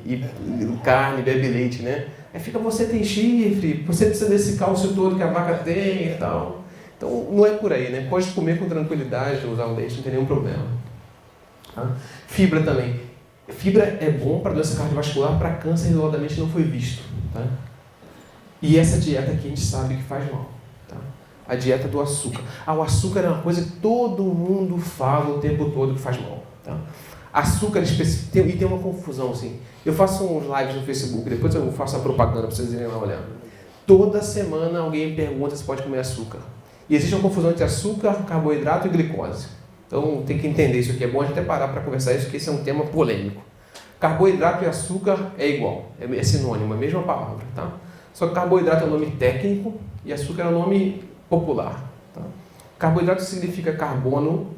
carne, bebe leite, né? Aí fica, você tem chifre, você precisa desse cálcio todo que a vaca tem e tal. Então, não é por aí, né? Pode comer com tranquilidade, usar o leite, não tem nenhum problema. Tá? Fibra também. Fibra é bom para doença cardiovascular, para câncer isoladamente não foi visto. Tá? E essa dieta aqui a gente sabe que faz mal. Tá? A dieta do açúcar. O açúcar é uma coisa que todo mundo fala o tempo todo que faz mal. Tá? Açúcar específico, e tem uma confusão assim. Eu faço uns lives no Facebook, depois eu faço a propaganda para vocês irem lá olhar. Toda semana alguém pergunta se pode comer açúcar. E existe uma confusão entre açúcar, carboidrato e glicose. Então tem que entender isso aqui. É bom a gente até parar para conversar isso, porque esse é um tema polêmico. Carboidrato e açúcar é igual, é sinônimo, é a mesma palavra. Tá? Só que carboidrato é o nome técnico e açúcar é o nome popular. Tá? Carboidrato significa carbono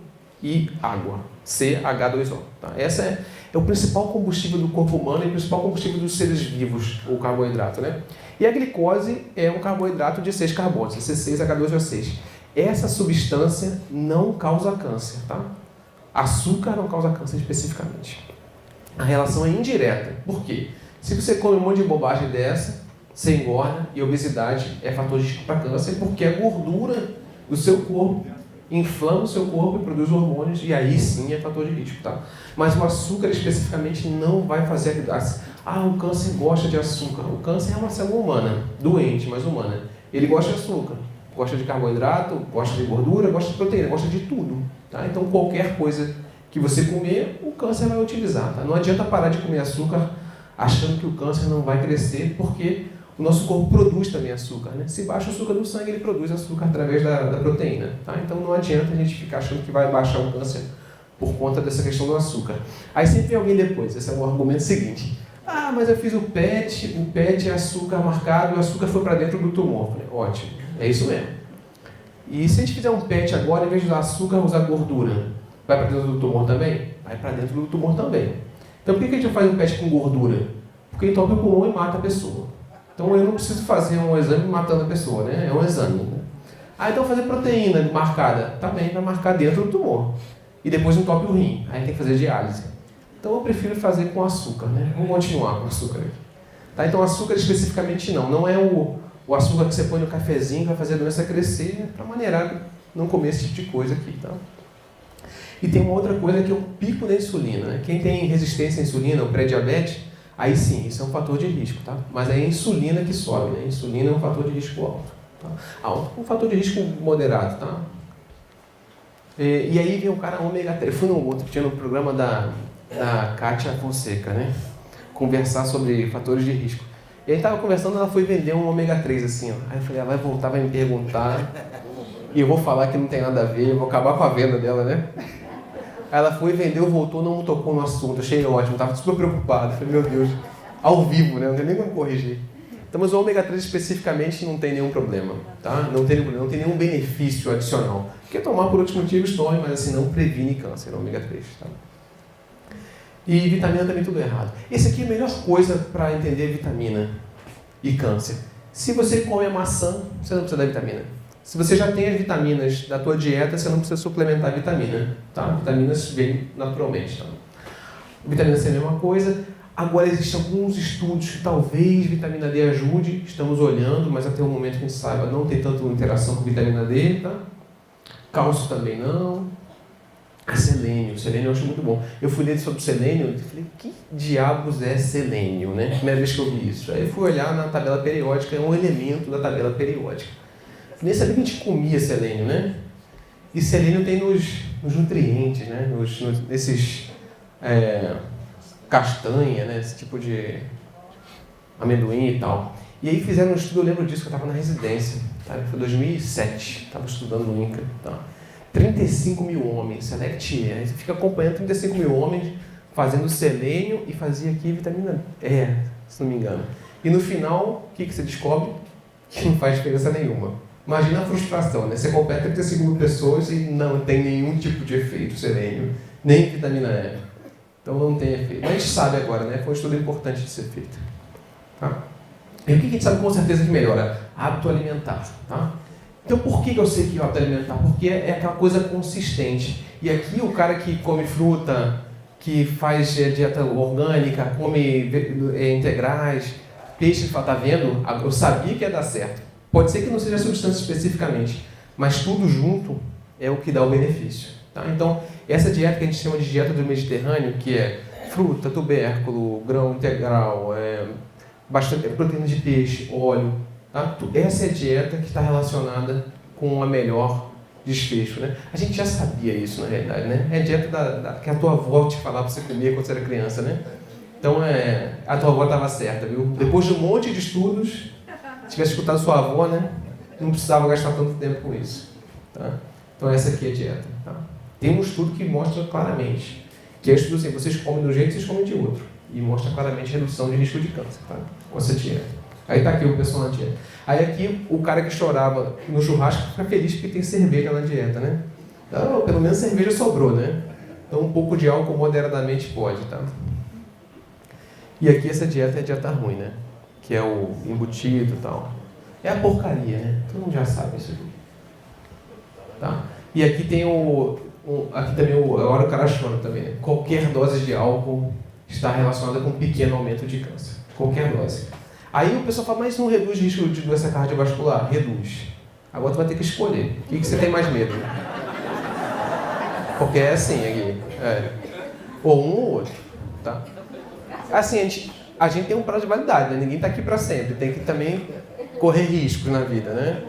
e água, CH2O. Tá? Esse é o principal combustível do corpo humano e o principal combustível dos seres vivos, o carboidrato. Né? E a glicose é um carboidrato de 6 carbonos, C6H12O6. Essa substância não causa câncer, tá? Açúcar não causa câncer especificamente. A relação é indireta. Por quê? Se você come um monte de bobagem dessa, você engorda, e obesidade é fator de risco para câncer, porque a gordura do seu corpo inflama o seu corpo e produz hormônios, e aí sim é fator de risco, tá? Mas o açúcar especificamente não vai fazer o câncer gosta de açúcar. O câncer é uma célula humana, doente, mas humana. Ele gosta de açúcar, gosta de carboidrato, gosta de gordura, gosta de proteína, gosta de tudo, tá? Então qualquer coisa que você comer, o câncer vai utilizar, tá? Não adianta parar de comer açúcar achando que o câncer não vai crescer, porque o nosso corpo produz também açúcar, né? Se baixa o açúcar do sangue, ele produz açúcar através da proteína, tá? Então não adianta a gente ficar achando que vai baixar o câncer por conta dessa questão do açúcar. Aí sempre vem alguém depois, esse é o argumento seguinte: mas eu fiz o PET é açúcar marcado, e o açúcar foi para dentro do tumor. Falei, ótimo, é isso mesmo. E se a gente fizer um PET agora, em vez de usar açúcar, usar gordura, vai para dentro do tumor também? Vai para dentro do tumor também. Então por que a gente faz um PET com gordura? Porque entope o pulmão e mata a pessoa. Então eu não preciso fazer um exame matando a pessoa, né? É um exame. Né? Então fazer proteína marcada, também vai marcar dentro do tumor. E depois entope o rim, aí tem que fazer diálise. Então eu prefiro fazer com açúcar, né? Vamos continuar com açúcar aqui. Tá? Então açúcar especificamente não é o açúcar que você põe no cafezinho que vai fazer a doença crescer, para maneirar não comer esse tipo de coisa aqui, tá? E tem uma outra coisa que é o pico da insulina, né? Quem tem resistência à insulina ou pré-diabetes, aí sim, isso é um fator de risco, tá? Mas é a insulina que sobe, né? A insulina é um fator de risco alto, tá? Um fator de risco moderado, tá? E aí vem o cara ômega 3. Eu fui tinha no programa da Kátia Fonseca, né? Conversar sobre fatores de risco. E aí estava conversando, ela foi vender um ômega 3 assim, ó. Aí eu falei, ela vai voltar, vai me perguntar, e eu vou falar que não tem nada a ver, eu vou acabar com a venda dela, né? Aí ela foi, vendeu, voltou, não tocou no assunto, achei ótimo, estava super preocupado. Falei, meu Deus, ao vivo, né? Não tem nem como corrigir. Então, mas o ômega 3 especificamente não tem nenhum problema, tá? Não tem nenhum benefício adicional. Porque tomar por outros motivos, tome, mas assim, não previne câncer, o ômega 3, tá? E vitamina também tudo errado. Esse aqui é a melhor coisa para entender vitamina e câncer. Se você come a maçã, você não precisa da vitamina. Se você já tem as vitaminas da tua dieta, você não precisa suplementar a vitamina, tá? Vitaminas vêm naturalmente, tá? Vitamina C é a mesma coisa. Agora existem alguns estudos que talvez vitamina D ajude, estamos olhando, mas até o momento que a gente saiba não tem tanta interação com vitamina D, tá? Cálcio também não. Selênio eu acho muito bom. Eu fui ler sobre selênio e falei, que diabos é selênio, né? Primeira vez que eu vi isso. Aí eu fui olhar na tabela periódica, é um elemento da tabela periódica. Nem sabia que a gente comia selênio, né? E selênio tem nos nutrientes, né? Nesses castanha, né? Esse tipo de amendoim e tal. E aí fizeram um estudo, eu lembro disso, que eu estava na residência, tá? Foi 2007, estava estudando no INCA, tá? 35 mil homens, select E. Aí você fica acompanhando 35 mil homens fazendo selênio e fazia aqui vitamina E, se não me engano. E no final, o que você descobre? Que não faz diferença nenhuma. Imagina a frustração, né? Você completa 35 mil pessoas e não tem nenhum tipo de efeito selênio, nem vitamina E. Então não tem efeito. Mas a gente sabe agora, né? Foi um estudo importante de ser feito. Tá? E o que a gente sabe com certeza que melhora? Hábito alimentar. Tá? Então por que eu sei que o hábito alimentar? Porque é aquela coisa consistente. E aqui o cara que come fruta, que faz dieta orgânica, come integrais, peixe, está vendo? Eu sabia que ia dar certo. Pode ser que não seja a substância especificamente, mas tudo junto é o que dá o benefício. Tá? Então, essa dieta que a gente chama de dieta do Mediterrâneo, que é fruta, tubérculo, grão integral, bastante proteína de peixe, óleo, tá? Essa é a dieta que está relacionada com a melhor desfecho. Né? A gente já sabia isso, na realidade. Né? É a dieta que a tua avó te falava para você comer quando você era criança. Né? Então, a tua avó estava certa, viu? Depois de um monte de estudos, se tivesse escutado sua avó, né? Não precisava gastar tanto tempo com isso. Tá? Então essa aqui é a dieta. Tá? Tem um estudo que mostra claramente, que é o estudo assim, vocês comem de um jeito, vocês comem de outro. E mostra claramente a redução de risco de câncer, tá? Com essa dieta. Aí está aqui o pessoal na dieta. Aí aqui o cara que chorava no churrasco fica feliz porque tem cerveja na dieta, né? Então, pelo menos cerveja sobrou, né? Então um pouco de álcool moderadamente pode, tá? E aqui essa dieta é a dieta ruim, né? Que é o embutido e tal. É a porcaria, né? Todo mundo já sabe isso aqui. Tá? E aqui tem aqui também agora o cara chora também, né? Qualquer dose de álcool está relacionada com um pequeno aumento de câncer. Qualquer dose. Aí o pessoal fala, mas isso não reduz o risco de doença cardiovascular? Reduz. Agora tu vai ter que escolher. O que você tem mais medo? Porque é assim aqui. Ou um ou outro. Tá? Assim, a gente tem um prazo de validade, né? Ninguém está aqui para sempre. Tem que também correr riscos na vida, né?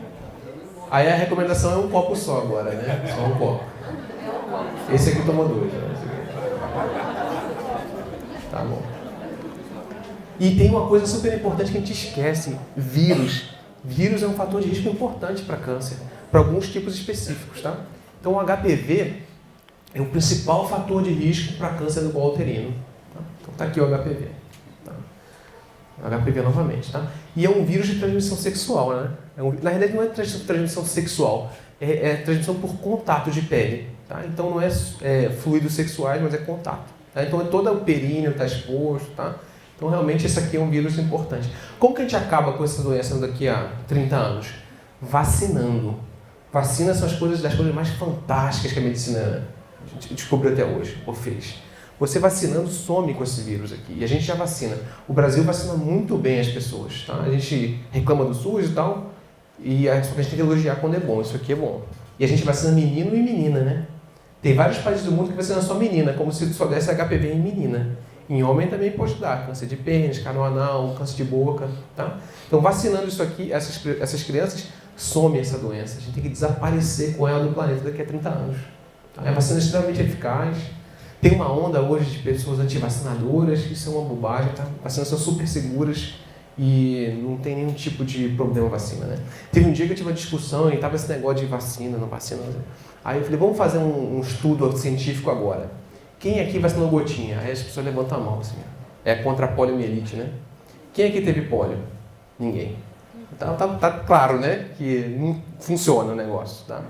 Aí a recomendação é um copo só agora, né? Só um copo. Esse aqui tomou 2. Né? Tá bom. E tem uma coisa super importante que a gente esquece. Vírus. Vírus é um fator de risco importante para câncer. Para alguns tipos específicos, tá? Então o HPV é o principal fator de risco para câncer do colo uterino. Tá? Então tá aqui o HPV. HPV novamente, tá? E é um vírus de transmissão sexual, né? Na realidade não é transmissão sexual, é transmissão por contato de pele, tá? Então não é fluidos sexuais, mas é contato. Tá? Então todo o períneo está exposto, tá? Então realmente esse aqui é um vírus importante. Como que a gente acaba com essa doença daqui a 30 anos? Vacinando. Vacinas são das coisas mais fantásticas que a medicina descobriu até hoje, ou fez. Você vacinando some com esse vírus aqui. E a gente já vacina. O Brasil vacina muito bem as pessoas. Tá? A gente reclama do SUS e tal, só que a gente tem que elogiar quando é bom. Isso aqui é bom. E a gente vacina menino e menina, né? Tem vários países do mundo que vacinam só menina, como se só desse HPV em menina. Em homem também pode dar câncer de pênis, canal anal, câncer de boca. Tá? Então, vacinando isso aqui, essas crianças, some essa doença. A gente tem que desaparecer com ela do planeta daqui a 30 anos. Tá? É uma vacina extremamente eficaz. Tem uma onda hoje de pessoas antivacinadoras, isso é uma bobagem, tá? Vacinas são super seguras e não tem nenhum tipo de problema vacina, né? Teve um dia que eu tive uma discussão e estava esse negócio de vacina, não vacina. Aí eu falei, vamos fazer um estudo científico agora. Quem aqui vacinou gotinha? Aí as pessoas levantam a mão, assim. É contra a poliomielite, né? Quem aqui teve polio? Ninguém. Então tá claro, né? Que não funciona o negócio, tá?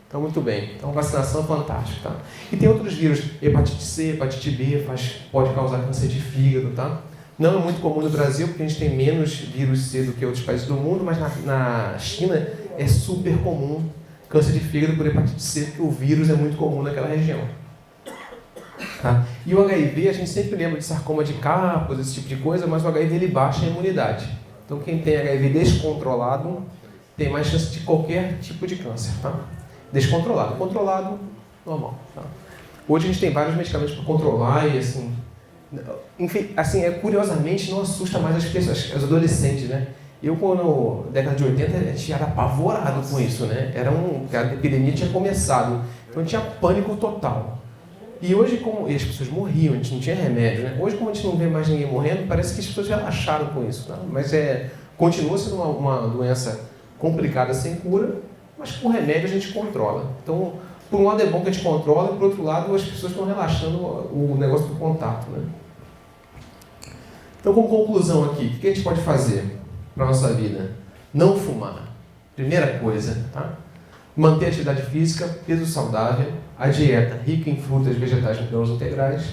Então, muito bem. Então, vacinação é fantástica, tá? E tem outros vírus, hepatite C, hepatite B, pode causar câncer de fígado, tá? Não é muito comum no Brasil, porque a gente tem menos vírus C do que outros países do mundo, mas na China é super comum câncer de fígado por hepatite C, porque o vírus é muito comum naquela região. Tá? E o HIV, a gente sempre lembra de sarcoma de Kaposi, esse tipo de coisa, mas o HIV ele baixa a imunidade. Então, quem tem HIV descontrolado tem mais chance de qualquer tipo de câncer, tá? Descontrolado. Controlado, normal. Tá? Hoje a gente tem vários medicamentos para controlar e assim... Enfim, assim, curiosamente não assusta mais as pessoas, os adolescentes, né? Eu, quando na década de 80, a gente era apavorado com isso, né? A epidemia tinha começado, então tinha pânico total. E hoje, e as pessoas morriam, a gente não tinha remédio, né? Hoje, como a gente não vê mais ninguém morrendo, parece que as pessoas relaxaram com isso, tá? Mas continua sendo uma doença complicada, sem cura, mas com remédio a gente controla. Então, por um lado é bom que a gente controla, e por outro lado as pessoas estão relaxando o negócio do contato, né? Então, como conclusão aqui, o que a gente pode fazer para a nossa vida? Não fumar. Primeira coisa, tá? Manter a atividade física, peso saudável, a dieta rica em frutas, vegetais e grãos integrais,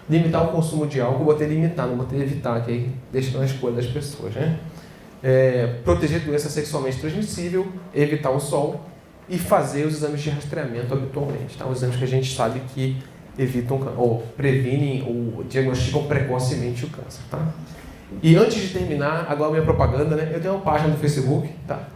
limitar o consumo de álcool, botei limitar, não botei evitar, que aí deixa na escolha das pessoas, né? Proteger doença sexualmente transmissível, evitar o sol e fazer os exames de rastreamento habitualmente. Tá? Os exames que a gente sabe que evitam ou previnem ou diagnosticam precocemente o câncer. Tá? E antes de terminar, agora a minha propaganda, né? Eu tenho uma página no Facebook, tá?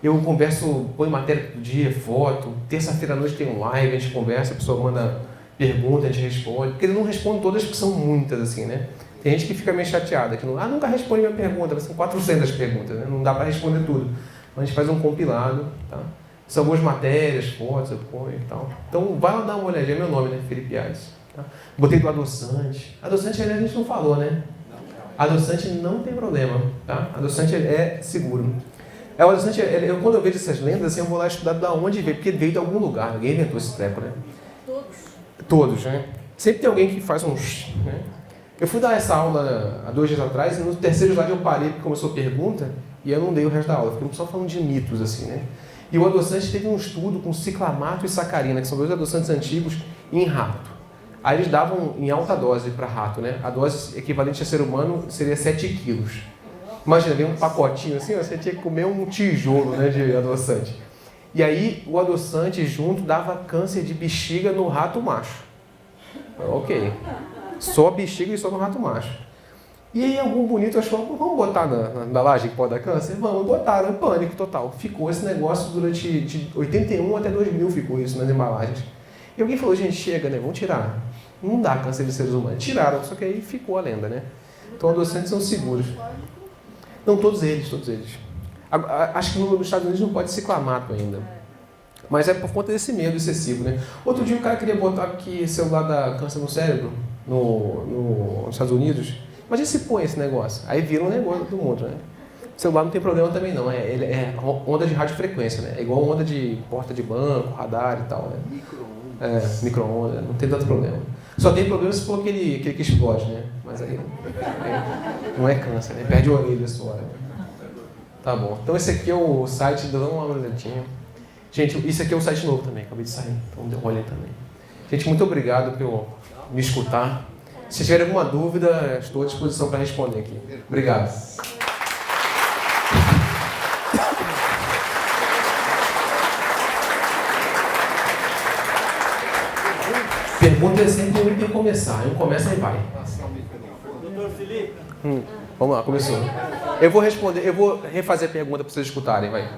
Eu converso, põe matéria todo dia, foto, terça-feira à noite tem um live, a gente conversa, a pessoa manda pergunta, a gente responde, porque ele não responde todas, porque são muitas, assim, né? Tem gente que fica meio chateada, que nunca responde minha pergunta, são 400 perguntas, né? Não dá para responder tudo. Mas a gente faz um compilado, tá? São algumas matérias, fotos, eu ponho e tal. Então, vai lá dar uma olhadinha, é meu nome, né? Felipe Aires. Tá? Botei do adoçante. Adoçante a gente não falou, né? Adoçante não tem problema, tá? Adoçante é seguro. O adoçante, quando eu vejo essas lendas, assim, eu vou lá estudar de onde veio, porque veio de algum lugar, ninguém inventou esse treco, né? Todos, né? Sempre tem alguém que faz uns... né? Eu fui dar essa aula há 2 dias atrás, e no terceiro slide eu parei, porque começou a pergunta, e eu não dei o resto da aula, fiquei só falando de mitos, assim, né? E o adoçante teve um estudo com ciclamato e sacarina, que são 2 adoçantes antigos, em rato. Aí eles davam em alta dose para rato, né? A dose equivalente a ser humano seria 7 quilos. Imagina, vem um pacotinho assim, você tinha que comer um tijolo, né, de adoçante. E aí o adoçante junto dava câncer de bexiga no rato macho. Ok. Só bexiga e só no rato macho. E aí algum bonito achou, vamos botar na embalagem que pode dar câncer? Vamos, botaram em pânico total. Ficou esse negócio durante de 81 até 2000 ficou isso nas embalagens. E alguém falou, gente, chega, né, vamos tirar. Não dá câncer de seres humanos. Tiraram, só que aí ficou a lenda, né? Então adoçantes são seguros. Não, todos eles. Acho que nos Estados Unidos não pode ciclamato ainda. Mas é por conta desse medo excessivo, né? Outro dia o cara queria botar aqui celular da câncer no cérebro, nos Estados Unidos. Imagina se põe esse negócio. Aí vira um negócio do mundo, né? O celular não tem problema também não. É onda de radiofrequência, né? É igual onda de porta de banco, radar e tal, né? Micro-onda, não tem tanto problema. Só tem problema se for aquele que explode, né? Mas aí não é câncer, né? Perde a orelha só. Né? Tá bom. Então esse aqui é o site, dá uma olhadinha. Gente, isso aqui é um site novo também, acabei de sair, então dê uma olhada também. Gente, muito obrigado por me escutar. Se tiver alguma dúvida, estou à disposição para responder aqui. Obrigado. Pergunta é sempre um tem que começar. Um começa e vai. Doutor Felipe. Vamos lá, começou. Eu vou responder, eu vou refazer a pergunta para vocês escutarem, vai.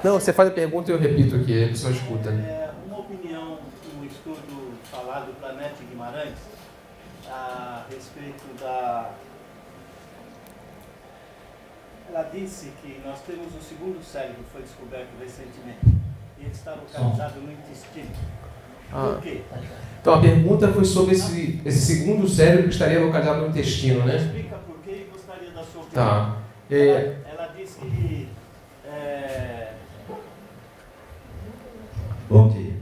Não, você faz a pergunta e eu repito aqui, a pessoa escuta. Uma opinião, um estudo falado pela Nete Guimarães a respeito da... Ela disse que nós temos o segundo cérebro que foi descoberto recentemente. E ele está localizado no intestino. Por quê? Então a pergunta foi sobre esse segundo cérebro que estaria localizado no intestino, né? Explica por quê e gostaria da sua opinião. Tá. Ela disse que... Bom dia.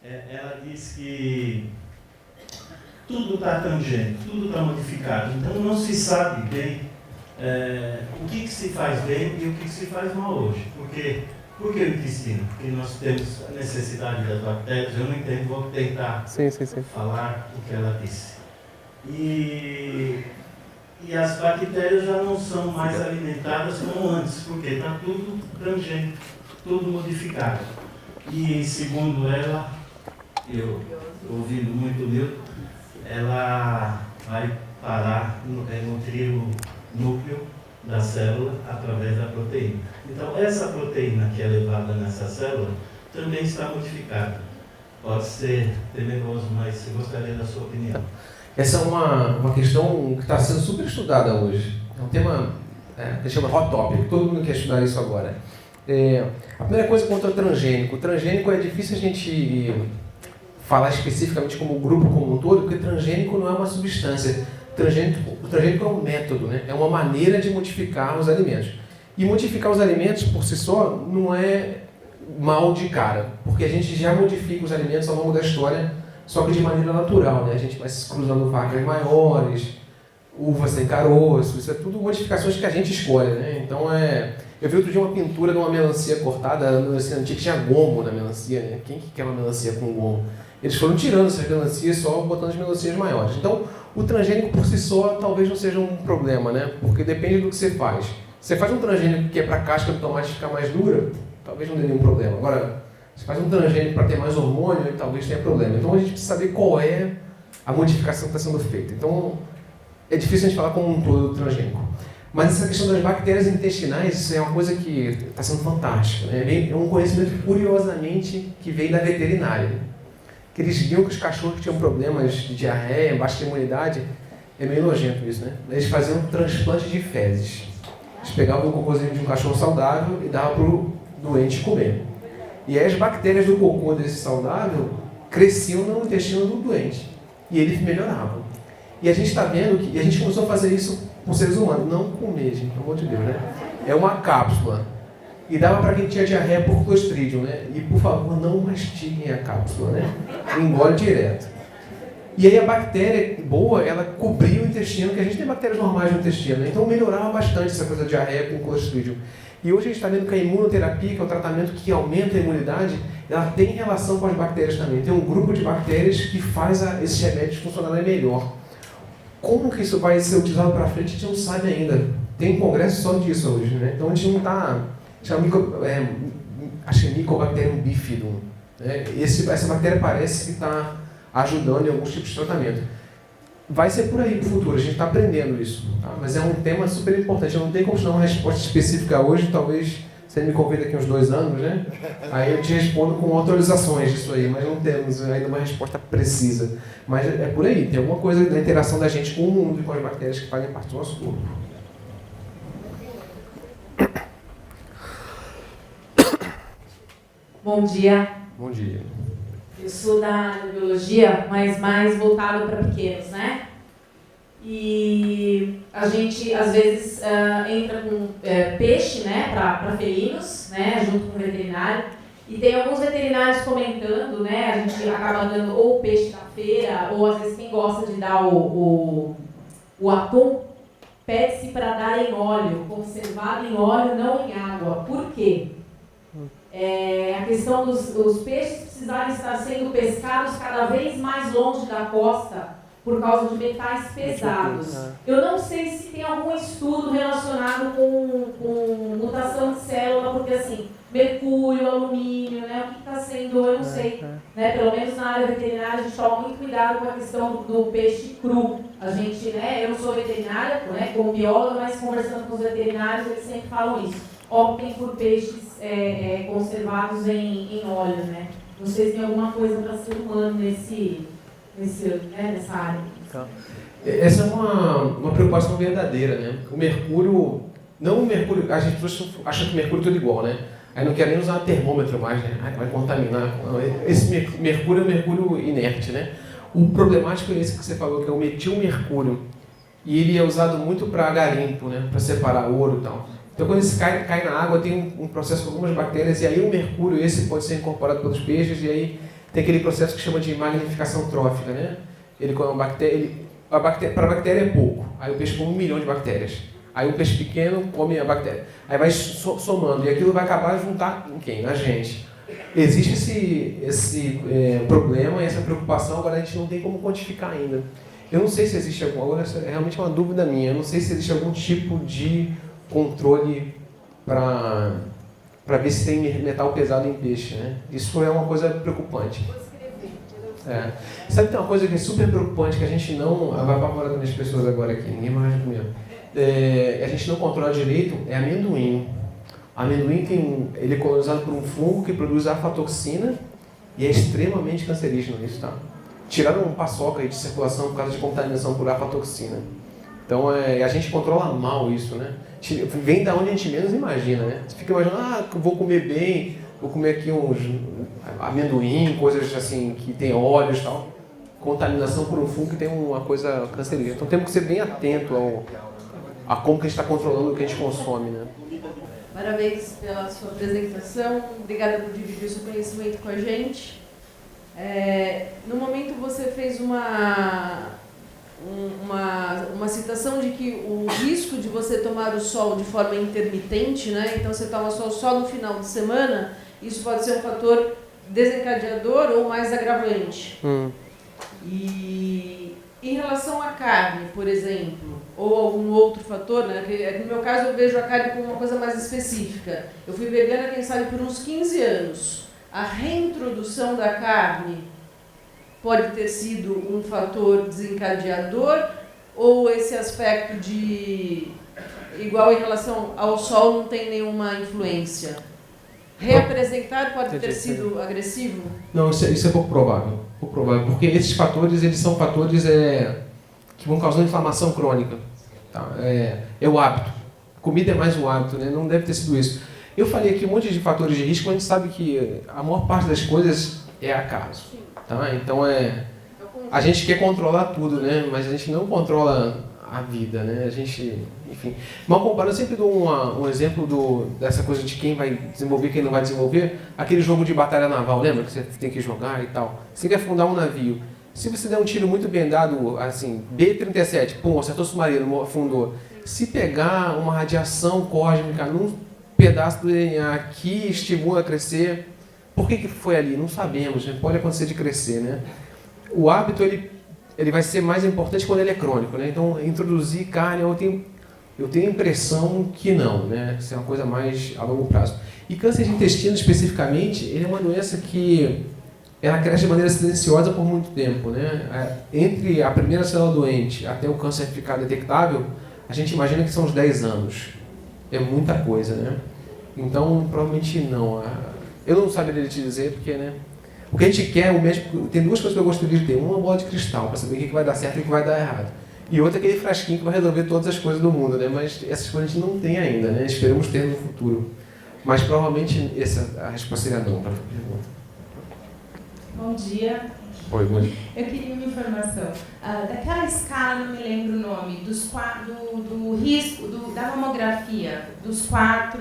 Ela disse que tudo está tangente, tudo está modificado. Então não se sabe bem o que se faz bem e o que se faz mal hoje. Por que o intestino? Porque nós temos a necessidade das bactérias. Eu não entendo, vou tentar falar o que ela disse. E as bactérias já não são mais alimentadas como antes, porque está tudo tangente, tudo modificado. E segundo ela, eu ouvindo muito Newton, ela vai parar, nutrir o núcleo da célula através da proteína. Então, essa proteína que é levada nessa célula também está modificada. Pode ser temeroso, mas eu gostaria da sua opinião. Essa é uma questão que está sendo super estudada hoje. É um tema que chama hot topic, todo mundo quer estudar isso agora. A primeira coisa quanto ao transgênico. O transgênico é difícil a gente falar especificamente como grupo como um todo, porque transgênico não é uma substância. O transgênico é um método, né? É uma maneira de modificar os alimentos. E modificar os alimentos por si só não é mal de cara, porque a gente já modifica os alimentos ao longo da história, só que de maneira natural, né? A gente vai se cruzando vacas maiores, uvas sem caroço, isso é tudo modificações que a gente escolhe, né? Então eu vi outro dia uma pintura de uma melancia cortada, a melancia antiga tinha gomo na melancia, né? Quem que quer uma melancia com gomo? Eles foram tirando essas melancias só botando as melancias maiores. Então, o transgênico por si só talvez não seja um problema, né? Porque depende do que você faz. Você faz um transgênico que é para a casca do tomate ficar mais dura, talvez não dê nenhum problema. Agora, você faz um transgênico para ter mais hormônio, talvez tenha problema. Então, a gente precisa saber qual é a modificação que está sendo feita. Então, é difícil a gente falar como um todo do transgênico. Mas essa questão das bactérias intestinais, isso é uma coisa que está sendo fantástica, né? É um conhecimento, curiosamente, que veio da veterinária. Que eles viam que os cachorros que tinham problemas de diarreia, baixa imunidade, é meio nojento isso, né? Eles faziam um transplante de fezes. Eles pegavam o cocôzinho de um cachorro saudável e davam para o doente comer. E aí as bactérias do cocô desse saudável cresciam no intestino do doente. E eles melhoravam. E a gente está vendo que... E a gente começou a fazer isso com seres humanos. Não comer, gente, pelo amor de Deus, né? É uma cápsula. E dava para quem tinha diarreia por Clostridium, né? E, por favor, não mastiguem a cápsula, né? Engole direto. E aí a bactéria boa, ela cobria o intestino, que a gente tem bactérias normais no intestino, né? Então melhorava bastante essa coisa de diarreia com Clostridium. E hoje a gente está vendo que a imunoterapia, que é um tratamento que aumenta a imunidade, ela tem relação com as bactérias também. Tem um grupo de bactérias que faz esses remédios funcionarem melhor. Como que isso vai ser utilizado para frente, a gente não sabe ainda. Tem um congresso só disso hoje, né? Então a gente não está... Acho que é Mycobacterium bifidum. Né? Essa bactéria parece que está ajudando em alguns tipos de tratamento. Vai ser por aí no futuro, a gente está aprendendo isso. Tá? Mas é um tema super importante. Eu não tenho como te dar uma resposta específica hoje, talvez você me convida daqui uns 2 anos, né? Aí eu te respondo com atualizações disso aí, mas não temos ainda uma resposta precisa. Mas é por aí, tem alguma coisa da interação da gente com o mundo e com as bactérias que fazem parte do nosso corpo. Bom dia. Bom dia. Eu sou da biologia, mas mais voltado para pequenos, né? E a gente, às vezes, entra com peixe, né, para felinos, né, junto com o veterinário. E tem alguns veterinários comentando, né, a gente acaba dando ou peixe da feira, ou às vezes quem gosta de dar o atum, pede-se para dar em óleo, conservado em óleo, não em água. Por quê? A questão dos peixes precisarem estar sendo pescados cada vez mais longe da costa por causa de metais pesados. Eu não sei se tem algum estudo relacionado com mutação de célula, porque assim, mercúrio, alumínio, né, o que conversando com os veterinários, eles sempre falam isso. Optem por peixes conservados em óleo, né? Vocês têm alguma coisa para ser humano nessa área? Tá. Essa é uma preocupação verdadeira, né? O mercúrio, não o mercúrio, as pessoas acham que o mercúrio é tudo igual, né? Aí não querem nem usar termômetro mais, né? Ai, vai contaminar. Esse mercúrio é um mercúrio inerte, né? O problemático é esse que você falou, que é o metilmercúrio. E ele é usado muito para garimpo, né? Para separar ouro e tal. Então, quando isso cai na água, tem um processo com algumas bactérias, e aí o mercúrio, esse pode ser incorporado pelos peixes, e aí tem aquele processo que chama de magnificação trófica, né? Ele come uma bactéria, para a bactéria é pouco, aí o peixe come 1 milhão de bactérias. Aí um peixe pequeno come a bactéria. Aí vai somando, e aquilo vai acabar de juntar em quem? Na gente. Existe esse problema e essa preocupação, agora a gente não tem como quantificar ainda. Eu não sei se existe algum, agora é realmente uma dúvida minha, eu não sei se existe algum tipo de controle para ver se tem metal pesado em peixe, né? Isso é uma coisa preocupante. Sabe que tem uma coisa que é super preocupante, que a gente não... Vai apavorar as pessoas agora aqui, ninguém mais comigo. A gente não controla direito, é amendoim. Amendoim ele é colonizado por um fungo que produz aflatoxina e é extremamente cancerígeno isso, tá? Tiraram um paçoca aí de circulação por causa de contaminação por aflatoxina. Então a gente controla mal isso, né? Vem da onde a gente menos imagina, né? Você fica imaginando, vou comer bem, vou comer aqui uns amendoim, coisas assim que tem óleos e tal. Contaminação por um fungo que tem uma coisa cancerígena. Então temos que ser bem atento a como que a gente está controlando o que a gente consome, né? Parabéns pela sua apresentação, obrigada por dividir o seu conhecimento com a gente. No momento você fez uma citação de que o risco de você tomar o sol de forma intermitente, né? Então você toma sol só no final de semana, isso pode ser um fator desencadeador ou mais agravante. E em relação à carne, por exemplo, ou algum outro fator, né? No meu caso eu vejo a carne como uma coisa mais específica. Eu fui vegana, quem sabe, por uns 15 anos. A reintrodução da carne pode ter sido um fator desencadeador, ou esse aspecto de igual em relação ao sol não tem nenhuma influência? Reapresentar pode ter sido agressivo? Não, isso é pouco provável. Pouco provável, porque esses fatores, eles são fatores que vão causando inflamação crônica. Tá? É o hábito. Comida é mais o hábito, né? Não deve ter sido isso. Eu falei aqui um monte de fatores de risco, mas a gente sabe que a maior parte das coisas é acaso. Tá? Então a gente quer controlar tudo, né? Mas a gente não controla a vida, né? A gente, enfim. Mal comparado, eu sempre dou um exemplo dessa coisa de quem vai desenvolver, quem não vai desenvolver. Aquele jogo de batalha naval, lembra? Que você tem que jogar e tal. Você quer afundar um navio. Se você der um tiro muito bem dado, assim, B-37, pum, acertou o submarino, afundou. Se pegar uma radiação cósmica num pedaço do DNA que estimula a crescer, por que foi ali? Não sabemos, né? Pode acontecer de crescer, né? O hábito, ele vai ser mais importante quando ele é crônico, né? Então, introduzir carne, eu tenho a impressão que não, né? Isso é uma coisa mais a longo prazo. E câncer de intestino, especificamente, ele é uma doença que ela cresce de maneira silenciosa por muito tempo, né? Entre a primeira célula doente até o câncer ficar detectável, a gente imagina que são uns 10 anos. É muita coisa, né? Então, provavelmente não. Eu não saberia te dizer, porque, né? O que a gente quer, o médico... Tem duas coisas que eu gostaria de ter. Uma bola de cristal, para saber o que vai dar certo e o que vai dar errado. E outra aquele frasquinho que vai resolver todas as coisas do mundo, né? Mas essas coisas a gente não tem ainda, né? Esperamos ter no futuro. Mas provavelmente a resposta seria não para a pergunta. Bom dia. Oi, bom dia. Eu queria uma informação. Daquela escala, não me lembro o nome, do risco, da mamografia, dos 4,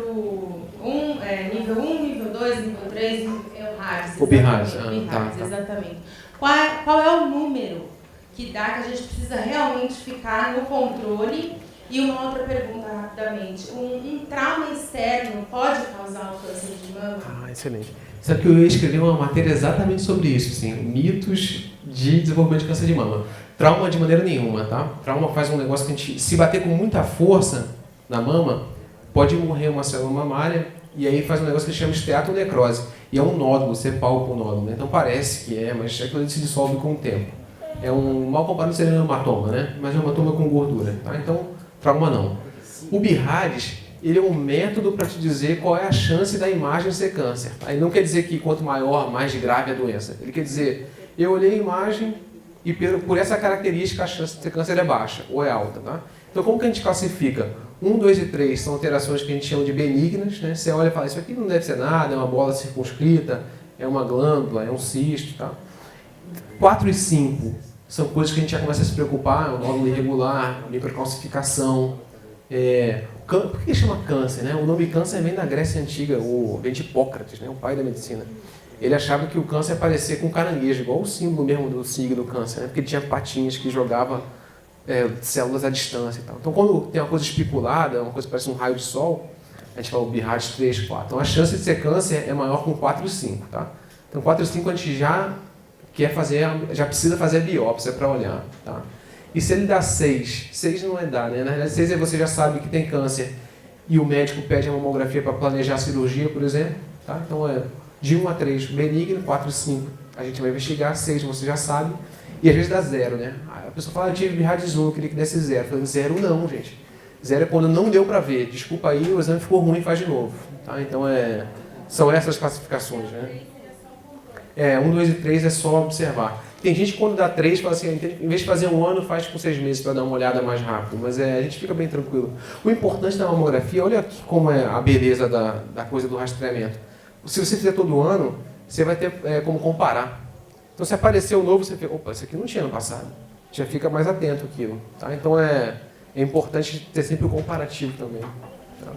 nível 1, nível 2, nível 3, é o RADS. O BIRADS, tá. Exatamente. Qual é o número que dá que a gente precisa realmente ficar no controle? E uma outra pergunta, rapidamente. Um trauma externo pode causar o câncer de mama? Excelente. Sabe que eu ia escrever uma matéria exatamente sobre isso, assim, mitos de desenvolvimento de câncer de mama. Trauma de maneira nenhuma, tá? Trauma faz um negócio que a gente, se bater com muita força na mama, pode morrer uma célula mamária, e aí faz um negócio que se chama esteatonecrose. E é um nódulo, você palpa o nódulo, né? Então parece que mas aquilo se dissolve com o tempo. É mal comparado seria um hematoma, né? Mas é um hematoma com gordura, tá? Então, trauma não. O BIRADS, ele é um método para te dizer qual é a chance da imagem ser câncer. Aí não quer dizer que quanto maior, mais grave a doença. Ele quer dizer, eu olhei a imagem e por essa característica a chance de ter câncer é baixa ou é alta. Tá? Então como que a gente classifica? 1, 2 e 3 são alterações que a gente chama de benignas. Né? Você olha e fala, isso aqui não deve ser nada, é uma bola circunscrita, é uma glândula, é um cisto. Tá? 4 e 5 são coisas que a gente já começa a se preocupar, o nódulo irregular, microcalcificação. Por que chama câncer? Né? O nome câncer vem da Grécia Antiga, vem de Hipócrates, né? O pai da medicina. Ele achava que o câncer parecia com caranguejo, igual o símbolo mesmo do signo do câncer, né? Porque ele tinha patinhas que jogavam células à distância. E tal. Então, quando tem uma coisa espiculada, uma coisa que parece um raio de sol, a gente fala o BIRADS 3, 4. Então, a chance de ser câncer é maior com 4 e 5. Tá? Então, 4 e 5 a gente já precisa fazer a biópsia para olhar. Tá? E se ele dá 6 não é dar, né? Na verdade, 6 é você já sabe que tem câncer e o médico pede a mamografia para planejar a cirurgia, por exemplo. Tá? Então, de 1 a 3, benigno, 4 e 5 a gente vai investigar, 6 você já sabe, e às vezes dá 0, né? A pessoa fala, eu tive BIRADS 1, eu queria que desse 0. Falando 0 não, gente. 0 é quando não deu para ver. Desculpa aí, o exame ficou ruim, faz de novo. Tá? Então, são essas classificações, né? 1, 2 e 3 é só observar. Tem gente que quando dá 3, fala assim, em vez de fazer 1 ano, faz com 6 meses para dar uma olhada mais rápido. Mas a gente fica bem tranquilo. O importante da mamografia, olha aqui como é a beleza da coisa do rastreamento. Se você fizer todo ano, você vai ter como comparar. Então, se apareceu novo, você fica, opa, isso aqui não tinha ano passado. Já fica mais atento àquilo. Tá? Então, é importante ter sempre o comparativo também. Tá?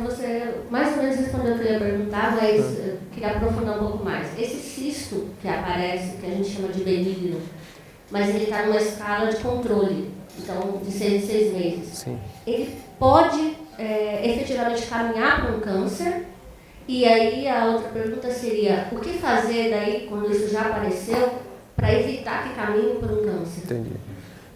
Você mais ou menos respondeu o que eu ia perguntar, mas eu queria aprofundar um pouco mais. Esse cisto que aparece, que a gente chama de benigno, mas ele está numa escala de controle, então de 6 em 6 meses. Sim. Ele pode efetivamente caminhar para um câncer, e aí a outra pergunta seria, o que fazer daí, quando isso já apareceu, para evitar que caminhe para um câncer? Entendi.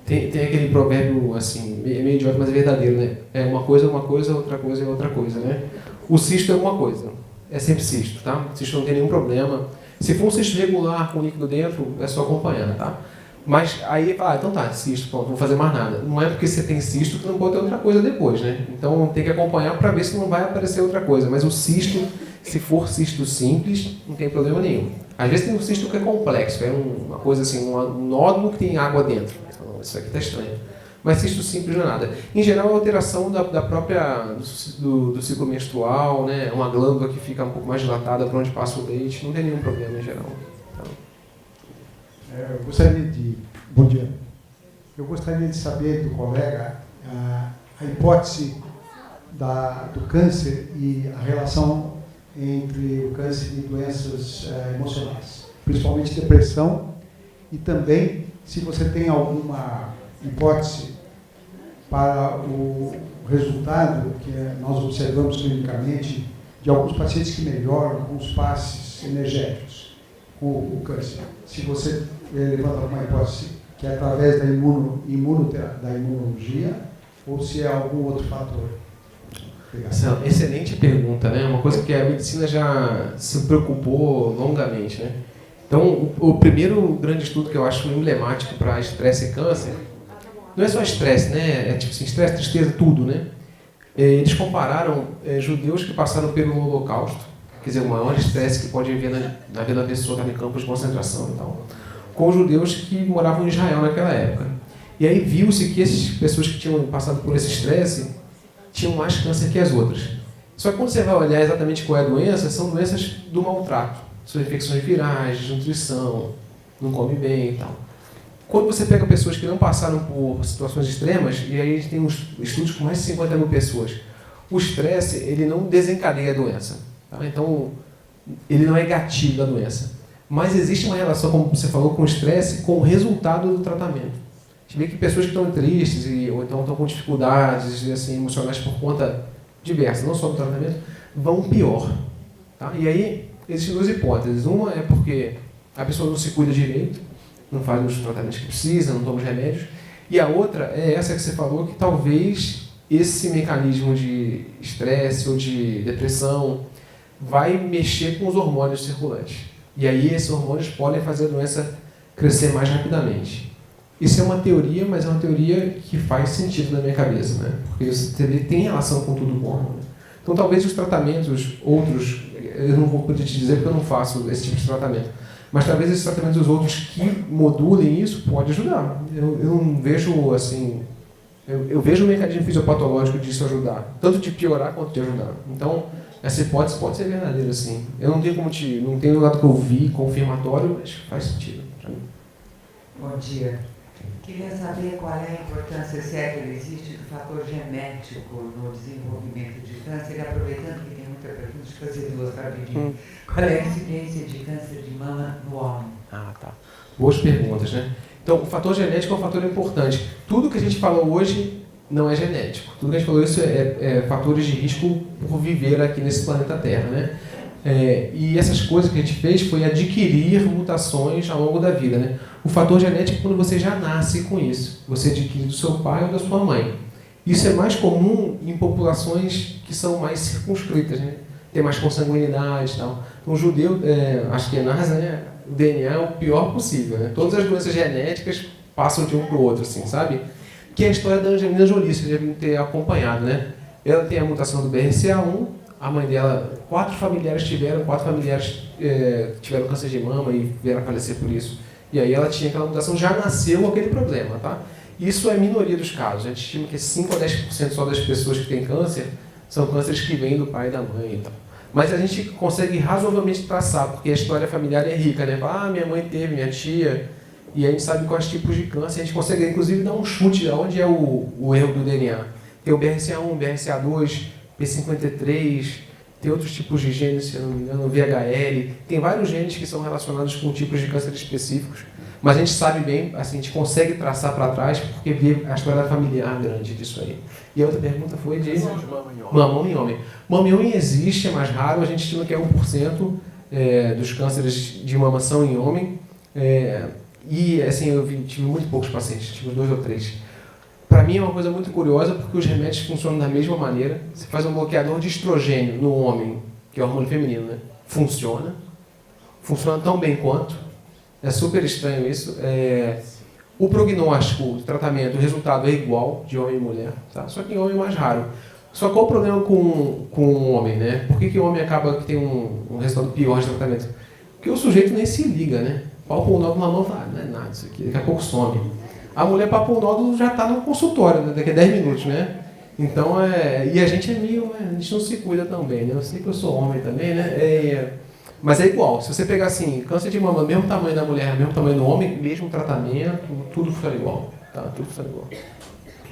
Tem aquele provérbio, assim, meio idiota, mas é verdadeiro, né? Uma coisa, outra coisa é outra coisa, né? O cisto é uma coisa, é sempre cisto, tá? O cisto não tem nenhum problema. Se for um cisto regular com líquido dentro, é só acompanhar, tá? Mas aí, então tá, cisto, pronto, não vou fazer mais nada. Não é porque você tem cisto que não pode ter outra coisa depois, né? Então tem que acompanhar para ver se não vai aparecer outra coisa. Mas o cisto, se for cisto simples, não tem problema nenhum. Às vezes tem um cisto que é complexo, uma coisa assim, um nódulo que tem água dentro. Isso aqui está estranho. Mas cisto simples não é nada. Em geral, é alteração da própria do ciclo menstrual, né? Uma glândula que fica um pouco mais dilatada para onde passa o leite. Não tem nenhum problema em geral. Então. Eu gostaria de... Bom dia. Eu gostaria de saber do colega a hipótese do câncer e a relação entre o câncer e doenças emocionais, principalmente depressão, e também se você tem alguma hipótese para o resultado que nós observamos clinicamente de alguns pacientes que melhoram com os passes energéticos com o câncer. Se você levanta alguma hipótese que é através da imunologia ou se é algum outro fator. Obrigado. Excelente pergunta, né? Uma coisa que a medicina já se preocupou longamente, né? Então, o primeiro grande estudo que eu acho emblemático para estresse e câncer, não é só estresse, né? É tipo assim, estresse, tristeza, tudo, né? Eles compararam judeus que passaram pelo Holocausto, quer dizer, o maior estresse que pode haver na vida da pessoa, em campos de concentração e tal, com os judeus que moravam em Israel naquela época. E aí viu-se que essas pessoas que tinham passado por esse estresse tinham mais câncer que as outras. Só que quando você vai olhar exatamente qual é a doença, são doenças do maltrato. São infecções virais, desnutrição, não come bem e tal. Quando você pega pessoas que não passaram por situações extremas, e aí a gente tem uns estudos com mais de 50 mil pessoas, o estresse, ele não desencadeia a doença. Tá? Então, ele não é gatilho da doença. Mas existe uma relação, como você falou, com o estresse, com o resultado do tratamento. A gente vê que pessoas que estão tristes, ou então estão com dificuldades assim, emocionais por conta diversa, não só do tratamento, vão pior. Tá? E aí, existem duas hipóteses. Uma é porque a pessoa não se cuida direito, não faz os tratamentos que precisa, não toma os remédios. E a outra é essa que você falou, que talvez esse mecanismo de estresse ou de depressão vai mexer com os hormônios circulantes. E aí esses hormônios podem fazer a doença crescer mais rapidamente. Isso é uma teoria, mas é uma teoria que faz sentido na minha cabeça, né? Porque você tem relação com tudo bom, né? Então, talvez os tratamentos outros, eu não vou poder te dizer porque eu não faço esse tipo de tratamento, mas talvez esses tratamentos outros que modulem isso pode ajudar. Eu não vejo, assim, eu vejo o mecanismo fisiopatológico disso ajudar, tanto de piorar quanto de ajudar. Então, essa hipótese pode ser verdadeira, sim. Eu não tenho não tenho nada que eu vi confirmatório, mas faz sentido para mim. Bom dia. Queria saber qual é a importância, se é que ele existe, do fator genético no desenvolvimento de câncer, e aproveitando que tem muita pergunta, deixa eu fazer duas rapidinho. Qual é a incidência de câncer de mama no homem? Ah, tá. Boas perguntas, né? Então, o fator genético é um fator importante. Tudo que a gente falou hoje não é genético. Tudo que a gente falou isso é fatores de risco por viver aqui nesse planeta Terra, né? E essas coisas que a gente fez foi adquirir mutações ao longo da vida, né? O fator genético é quando você já nasce com isso. Você adquire do seu pai ou da sua mãe. Isso é mais comum em populações que são mais circunscritas, né? Tem mais consanguinidade e tal. Então, o judeu, Ashkenazi, né? O DNA é o pior possível, né? Todas as doenças genéticas passam de um para o outro, assim, sabe? Que é a história da Angelina Jolie, vocês devem ter acompanhado, né? Ela tem a mutação do BRCA1, a mãe dela, 4 familiares tiveram câncer de mama e vieram a falecer por isso. E aí ela tinha aquela mutação, já nasceu com aquele problema, tá? Isso é a minoria dos casos. A gente estima que 5 a 10% só das pessoas que têm câncer são cânceres que vêm do pai e da mãe e tal. Mas a gente consegue razoavelmente traçar, porque a história familiar é rica, né? Minha mãe teve, minha tia, e a gente sabe quais tipos de câncer. A gente consegue, inclusive, dar um chute de onde é o erro do DNA. Tem o BRCA1, BRCA2, P53, tem outros tipos de genes, se eu não me engano, o VHL. Tem vários genes que são relacionados com tipos de câncer específicos. Mas a gente sabe bem, assim, a gente consegue traçar para trás, porque vê a história familiar grande disso aí. E a outra pergunta foi de mama em homem. Mama em homem existe, é mais raro, a gente estima que é 1% dos cânceres de mama são em homem. E, assim, eu tive muito poucos pacientes, tive 2 ou 3. Para mim é uma coisa muito curiosa, porque os remédios funcionam da mesma maneira. Você faz um bloqueador de estrogênio no homem, que é o hormônio feminino, né? Funciona tão bem quanto. É super estranho isso. O prognóstico, o tratamento, o resultado é igual de homem e mulher, tá? Só que em homem é mais raro. Só qual o problema com o homem, né? Por que o homem acaba que tem um resultado pior de tratamento? Porque o sujeito nem se liga, né? Palpa um nódulo na mão, não é nada isso aqui, daqui a pouco some. A mulher palpa um nódulo já está no consultório, né? Daqui a 10 minutos, né? Então, e a gente é meio, a gente não se cuida tão bem, né? Eu sei que eu sou homem também, né? Mas é igual, se você pegar assim, câncer de mama, mesmo tamanho da mulher, mesmo tamanho do homem, mesmo tratamento, tudo funciona igual, tá? Tudo funciona igual.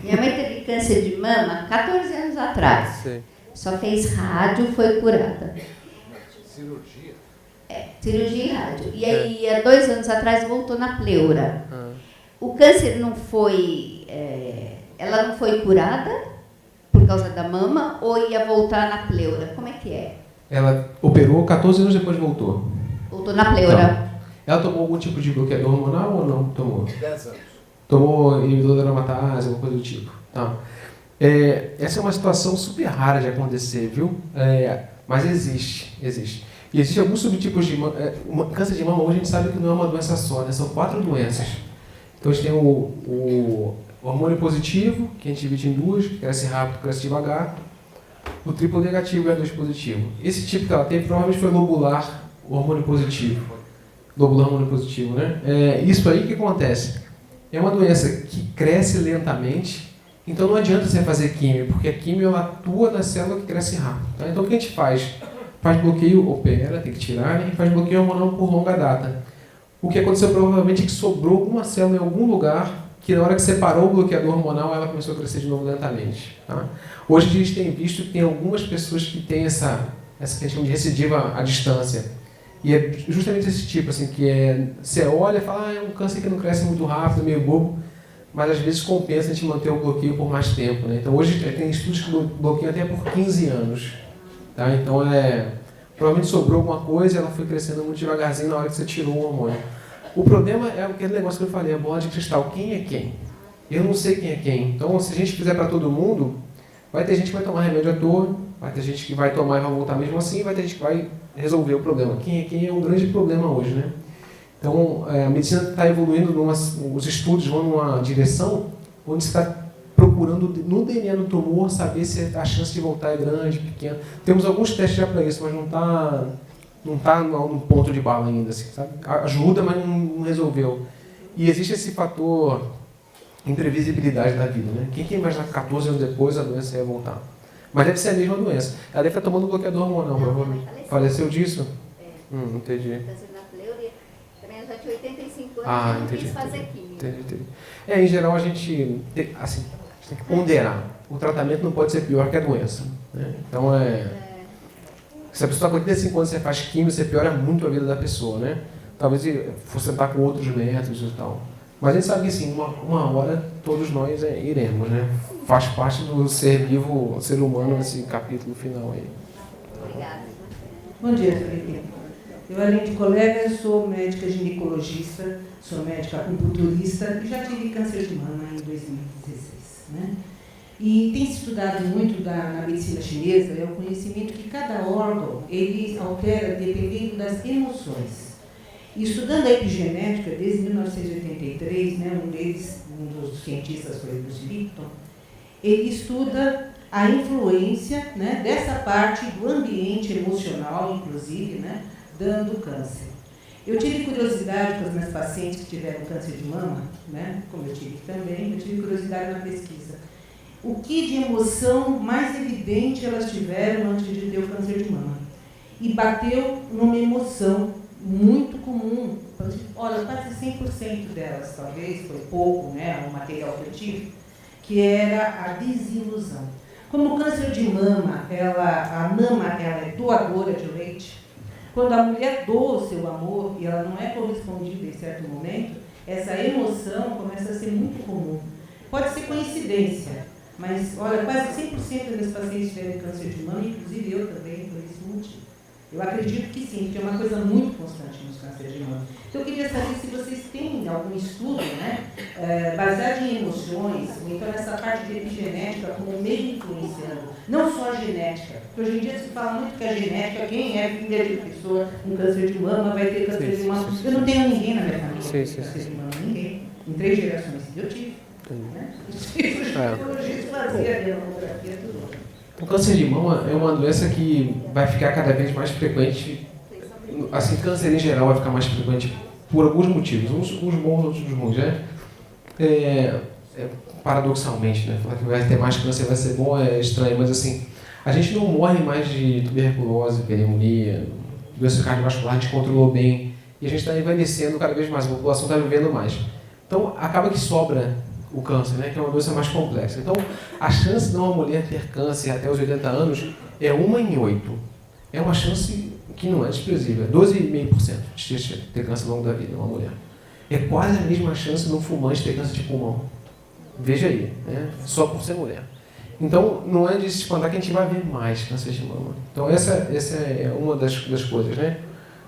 Minha mãe teve câncer de mama 14 anos atrás. Sim. Só fez rádio, foi curada. Cirurgia? Cirurgia e rádio. E aí, há 2 anos atrás, voltou na pleura. O câncer não foi... ela não foi curada por causa da mama ou ia voltar na pleura? Como é que é? Ela operou, 14 anos depois voltou. Voltou na pleura. Não. Ela tomou algum tipo de bloqueador hormonal ou não tomou? 10 anos. Tomou inibidor da aromatase, alguma coisa do tipo. Tá. Essa é uma situação super rara de acontecer, viu? Mas existe. E existem alguns subtipos de câncer de mama. Hoje a gente sabe que não é uma doença só, né? São 4 doenças. Então a gente tem o hormônio positivo, que a gente divide em 2, cresce rápido, cresce devagar. O triplo negativo e o R2 positivo. Esse tipo que ela teve provavelmente foi lobular, o hormônio positivo. Lobular hormônio positivo, né? Isso aí que acontece. É uma doença que cresce lentamente, então não adianta você fazer químio, porque a químio ela atua na célula que cresce rápido. Tá? Então o que a gente faz? Faz bloqueio, opera, tem que tirar, né? E faz bloqueio hormonal por longa data. O que aconteceu provavelmente é que sobrou alguma célula em algum lugar que na hora que separou o bloqueador hormonal, ela começou a crescer de novo lentamente. Tá? Hoje a gente tem visto que tem algumas pessoas que têm essa que a gente chama de recidiva à distância. E é justamente esse tipo, assim, que você olha e fala, é um câncer que não cresce muito rápido, meio bobo, mas às vezes compensa a gente manter o bloqueio por mais tempo. Né? Então hoje tem estudos que bloqueiam até por 15 anos. Tá? Então provavelmente sobrou alguma coisa e ela foi crescendo muito devagarzinho na hora que você tirou o hormônio. O problema é aquele negócio que eu falei, a bola de cristal. Quem é quem? Eu não sei quem é quem. Então, se a gente fizer para todo mundo, vai ter gente que vai tomar remédio à toa, vai ter gente que vai tomar e vai voltar mesmo assim, vai ter gente que vai resolver o problema. Quem é quem é um grande problema hoje, né? Então, a medicina está evoluindo, os estudos vão numa direção onde você está procurando no DNA do tumor saber se a chance de voltar é grande, pequena. Temos alguns testes já para isso, mas não está no ponto de bala ainda. Assim, sabe? Ajuda, mas não resolveu. E existe esse fator imprevisibilidade da vida. Né? Quem tem mais 14 anos depois a doença ia voltar? Mas deve ser a mesma doença. Ela deve estar tomando bloqueador hormonal, provavelmente. Faleceu disso? Entendi. Também já tinha 85 anos, Ah, não entendi. quis fazer química. Entendi. Em geral, a gente tem que ponderar. O tratamento não pode ser pior que a doença. Né? Então, se a pessoa com 85 anos você faz química, você piora muito a vida da pessoa. Né? Talvez fosse tentar com outros métodos e tal. Mas a gente sabe que, sim, uma hora todos nós iremos. Né? Faz parte do ser vivo, ser humano, esse capítulo final aí. Obrigada. Bom dia, Felipe. Eu, além de colega, sou médica ginecologista, sou médica acupunturista e já tive câncer de mama em 2016. Né? E tem se estudado muito na medicina chinesa o conhecimento que cada órgão ele altera dependendo das emoções. E estudando a epigenética desde 1983, né, um dos cientistas foi o Bruce Lipton, ele estuda a influência, né, dessa parte do ambiente emocional, inclusive, né, dando câncer. Eu tive curiosidade com as minhas pacientes que tiveram câncer de mama, né, como eu tive também, eu tive curiosidade na pesquisa. O que de emoção mais evidente elas tiveram antes de ter o câncer de mama? E bateu numa emoção muito comum, olha, quase 100% delas, talvez, foi pouco, né, o material que eu tive, que era a desilusão. Como o câncer de mama, a mama ela é doadora de leite, quando a mulher doa o seu amor e ela não é correspondida em certo momento, essa emoção começa a ser muito comum. Pode ser coincidência, mas, olha, quase 100% dos pacientes tiveram câncer de mama, inclusive eu também, por esse motivo. Eu acredito que sim, porque é uma coisa muito constante nos cânceres de mama. Então, eu queria saber se vocês têm algum estudo, né, baseado em emoções, ou então nessa parte de epigenética como meio influenciando, não só a genética, porque hoje em dia se fala muito que a genética, quem é filha de pessoa com câncer de mama vai ter câncer de mama. Eu não tenho ninguém na minha família com câncer de mama, ninguém. Em 3 gerações eu tive. Né? Os ginecologistas faziam a mamografia, tudo. O câncer de mama é uma doença que vai ficar cada vez mais frequente. Assim, câncer em geral vai ficar mais frequente por alguns motivos. Uns bons, outros ruins, né? Paradoxalmente, né? Falar que vai ter mais câncer vai ser bom é estranho, mas assim, a gente não morre mais de tuberculose, pneumonia, doença cardiovascular, a gente controlou bem. E a gente está envelhecendo cada vez mais, a população está vivendo mais. Então, acaba que sobra o câncer, né, que é uma doença mais complexa. Então, a chance de uma mulher ter câncer até os 80 anos é 1 em 8. É uma chance que não é desprezível. 12,5% de ter câncer ao longo da vida, uma mulher. É quase a mesma chance de um fumante ter câncer de pulmão. Veja aí, né, só por ser mulher. Então, não é de se espantar que a gente vai ver mais câncer de mama. Então, essa é uma das coisas, né?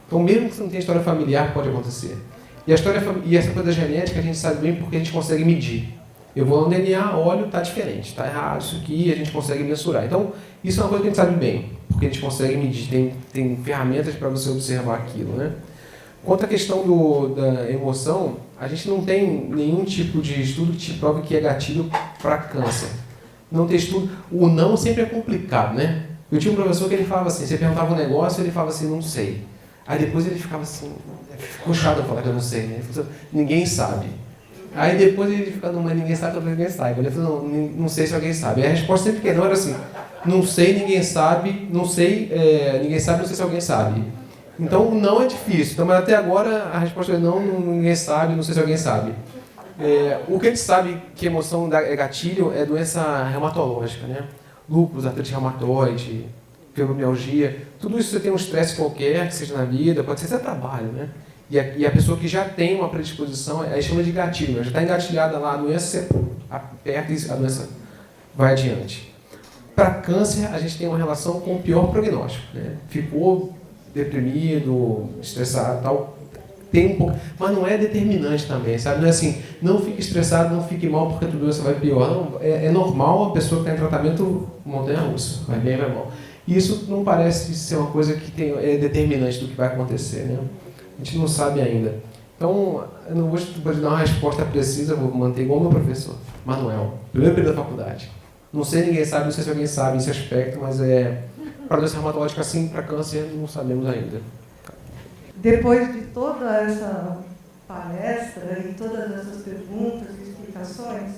Então, mesmo que você não tenha história familiar, pode acontecer. E essa coisa genética a gente sabe bem porque a gente consegue medir. Eu vou no DNA, olho, está diferente, está errado isso aqui, a gente consegue mensurar. Então, isso é uma coisa que a gente sabe bem, porque a gente consegue medir, tem ferramentas para você observar aquilo. Né? Quanto à questão da emoção, a gente não tem nenhum tipo de estudo que te prove que é gatilho para câncer. Não tem estudo. O não sempre é complicado, né? Eu tinha um professor que ele falava assim, você perguntava um negócio, ele falava assim, não sei. Aí depois ele ficava assim, ficou chato a falar que eu não sei, né? Ele falou, ninguém sabe. Aí depois ele fica, não, mas ninguém sabe, talvez ninguém saiba. Ele falou, não sei se alguém sabe. E a resposta sempre que não era assim, não sei, ninguém sabe, não sei, ninguém sabe, não sei se alguém sabe. Então não é difícil. Então, mas até agora a resposta é não, ninguém sabe, não sei se alguém sabe. O que a gente sabe que emoção é gatilho é doença reumatológica, né? Lúpus, artrite reumatoide, fibromialgia, tudo isso você tem um estresse qualquer, que seja na vida, pode ser até trabalho, né? E a pessoa que já tem uma predisposição, aí chama de gatilho, já está engatilhada lá, a doença, você aperta e a doença vai adiante. Para câncer, a gente tem uma relação com o pior prognóstico, né? Ficou deprimido, estressado e tal, tem um pouco, mas não é determinante também, sabe? Não é assim, não fique estressado, não fique mal porque a tua doença vai pior. Não, é normal a pessoa que está em tratamento montanha-russa, vai bem, vai mal. E isso não parece ser uma coisa que é determinante do que vai acontecer, né? A gente não sabe ainda. Então, eu não vou poder dar uma resposta precisa, vou manter igual o meu professor, Manuel, primeiro período da faculdade. Não sei, ninguém sabe, não sei se alguém sabe esse aspecto, mas para doença reumatológica sim, para câncer não sabemos ainda. Depois de toda essa palestra e todas essas perguntas e explicações,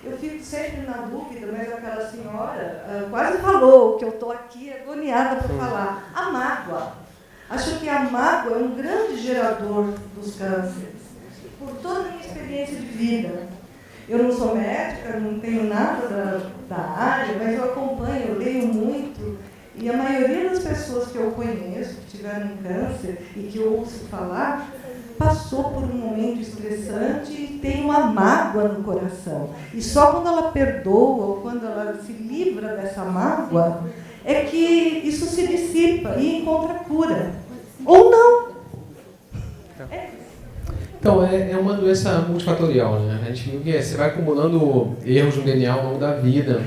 eu fico sempre na dúvida, mas aquela senhora quase falou que eu estou aqui agoniada por falar. A mágoa. Acho que a mágoa é um grande gerador dos cânceres, por toda a minha experiência de vida. Eu não sou médica, não tenho nada da área, mas eu acompanho, eu leio muito, e a maioria das pessoas que eu conheço, que tiveram câncer e que eu ouço falar, passou por um momento estressante e tem uma mágoa no coração. E só quando ela perdoa, ou quando ela se livra dessa mágoa, é que isso se dissipa e encontra cura. Ou não. Então, é uma doença multifatorial, né? A gente viu que você vai acumulando erros no DNA ao longo da vida.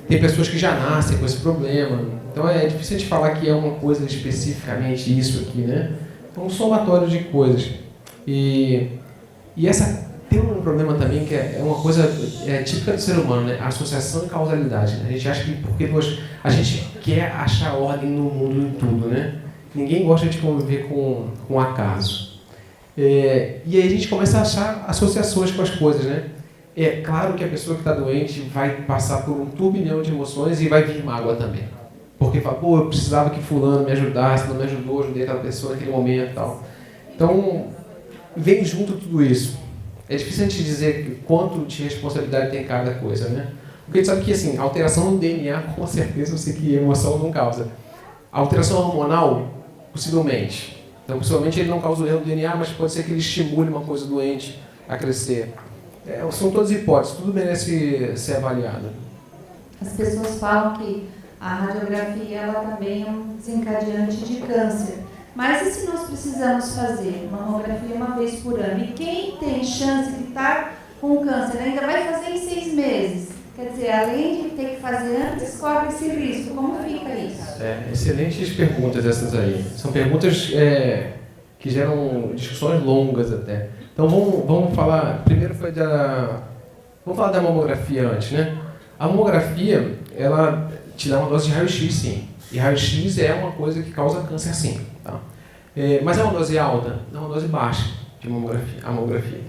Tem pessoas que já nascem com esse problema. Então, é difícil a gente falar que é uma coisa especificamente isso aqui, né? É um somatório de coisas. E essa tem um problema também que é uma coisa típica do ser humano, né? A associação e causalidade. Né? A gente acha que porque a gente quer achar ordem no mundo em tudo, né? Ninguém gosta de conviver com acaso. E aí a gente começa a achar associações com as coisas, né? É claro que a pessoa que está doente vai passar por um turbilhão de emoções e vai vir mágoa também. Porque fala, pô, eu precisava que fulano me ajudasse, não me ajudou, ajudei aquela pessoa naquele momento e tal. Então, vem junto tudo isso. É difícil a gente dizer quanto de responsabilidade tem cada coisa, né? Porque a gente sabe que, assim, alteração no DNA, com certeza, eu sei que emoção não causa. A alteração hormonal, possivelmente. Então, possivelmente ele não causa o erro do DNA, mas pode ser que ele estimule uma coisa doente a crescer. São todas hipóteses, tudo merece ser avaliado. As pessoas falam que a radiografia ela também é um desencadeante de câncer. Mas e se nós precisamos fazer mamografia uma vez por ano? E quem tem chance de estar com câncer ainda vai fazer em 6 meses? Quer dizer, além de ter que fazer antes, corre esse risco. Como fica isso? Excelentes perguntas essas aí. São perguntas que geram discussões longas até. Então vamos falar, primeiro vamos falar da mamografia antes, né? A mamografia, ela te dá uma dose de raio-x, sim. E raio-x é uma coisa que causa câncer, sim. Tá? Mas é uma dose alta? Não, é uma dose baixa de mamografia.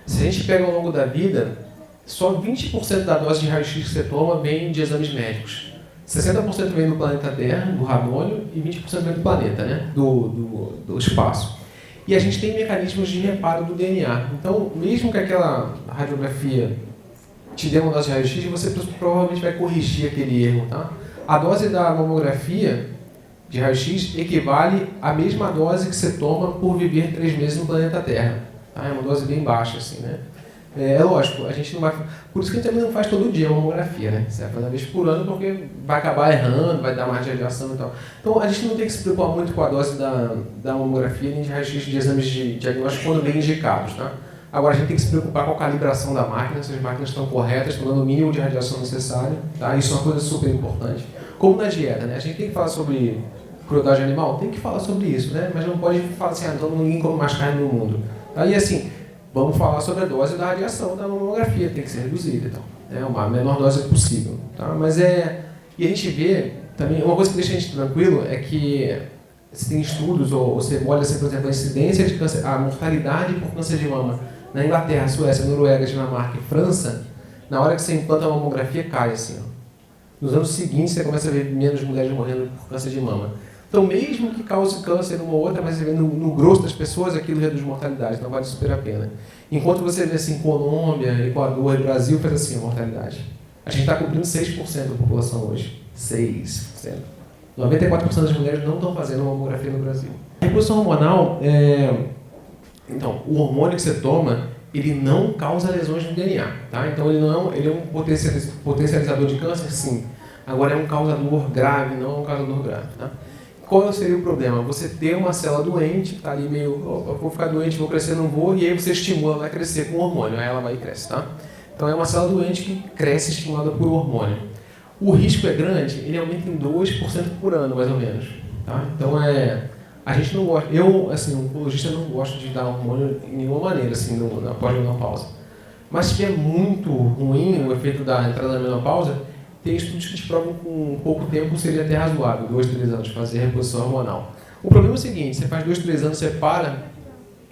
Se a gente pega ao longo da vida, só 20% da dose de raio-x que você toma vem de exames médicos. 60% vem do planeta Terra, do radônio, e 20% vem do planeta, né? do espaço. E a gente tem mecanismos de reparo do DNA. Então, mesmo que aquela radiografia te dê uma dose de raio-x, você provavelmente vai corrigir aquele erro. Tá? A dose da mamografia de raio-x equivale à mesma dose que você toma por viver 3 meses no planeta Terra. Tá? É uma dose bem baixa, assim, né? É lógico, a gente não vai... Por isso que a gente também não faz todo dia a mamografia, né? Você vai fazer uma vez por ano porque vai acabar errando, vai dar mais radiação e tal. Então, a gente não tem que se preocupar muito com a dose da mamografia nem de raio-x de exames de diagnóstico quando bem indicados, tá? Agora, a gente tem que se preocupar com a calibração da máquina, se as máquinas estão corretas, estão dando o mínimo de radiação necessário, tá? Isso é uma coisa super importante. Como na dieta, né? A gente tem que falar sobre crueldade animal? Tem que falar sobre isso, né? Mas não pode falar assim, então ninguém come mais carne no mundo. Aí, assim, vamos falar sobre a dose da radiação da mamografia, tem que ser reduzida, então. A menor dose possível, tá? Mas e a gente vê também, uma coisa que deixa a gente tranquilo é que se tem estudos, ou você olha, assim, por exemplo, a incidência de câncer, a mortalidade por câncer de mama na Inglaterra, Suécia, Noruega, Dinamarca e França, na hora que você implanta a mamografia, cai assim, ó. Nos anos seguintes, você começa a ver menos mulheres morrendo por câncer de mama. Então, mesmo que cause câncer uma ou outra, mas você vê no grosso das pessoas, aquilo reduz mortalidade, então vale super a pena. Enquanto você vê assim, Colômbia, Equador e Brasil, faz assim a mortalidade. A gente está cobrindo 6% da população hoje. 6%. 94% das mulheres não estão fazendo mamografia no Brasil. A reposição hormonal, então, o hormônio que você toma, ele não causa lesões no DNA, tá? Então, ele é um potencializador de câncer, sim. Agora, é um causador grave, não é um causador grave, tá? Qual seria o problema? Você ter uma célula doente, está ali meio, eu vou ficar doente, vou crescer, não vou, e aí você estimula, vai crescer com hormônio, aí ela vai e cresce, tá? Então é uma célula doente que cresce estimulada por hormônio. O risco é grande, ele aumenta em 2% por ano, mais ou menos, tá? Então A gente não gosta, eu, assim, um oncologista não gosto de dar hormônio de nenhuma maneira, assim, na pós-menopausa. Mas se é muito ruim o efeito da entrada na menopausa, tem estudos que te provam que com pouco tempo seria até razoável, 2, 3 anos, fazer reposição hormonal. O problema é o seguinte, você faz 2, 3 anos, você para,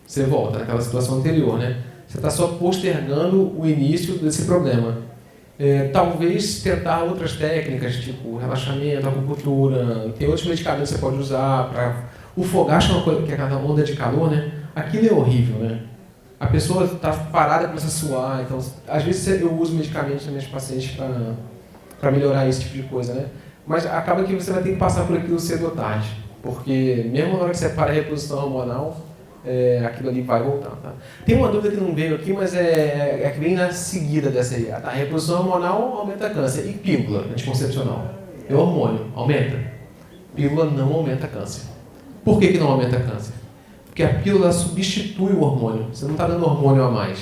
você volta naquela situação anterior, né? Você está só postergando o início desse problema. Talvez tentar outras técnicas, tipo relaxamento, acupuntura, tem outros medicamentos que você pode usar para... O fogacho é uma coisa, que é aquela onda de calor, né? Aquilo é horrível, né? A pessoa está parada e começa a suar, então às vezes eu uso medicamentos nos meus pacientes para melhorar esse tipo de coisa, né? Mas acaba que você vai ter que passar por aquilo cedo ou tarde, porque mesmo na hora que você para a reposição hormonal, aquilo ali vai voltar, tá? Tem uma dúvida que não veio aqui, mas é que vem na seguida dessa aí. A reposição hormonal aumenta câncer. E pílula anticoncepcional? É hormônio, aumenta? Pílula não aumenta câncer. Por que não aumenta câncer? Porque a pílula substitui o hormônio. Você não está dando hormônio a mais.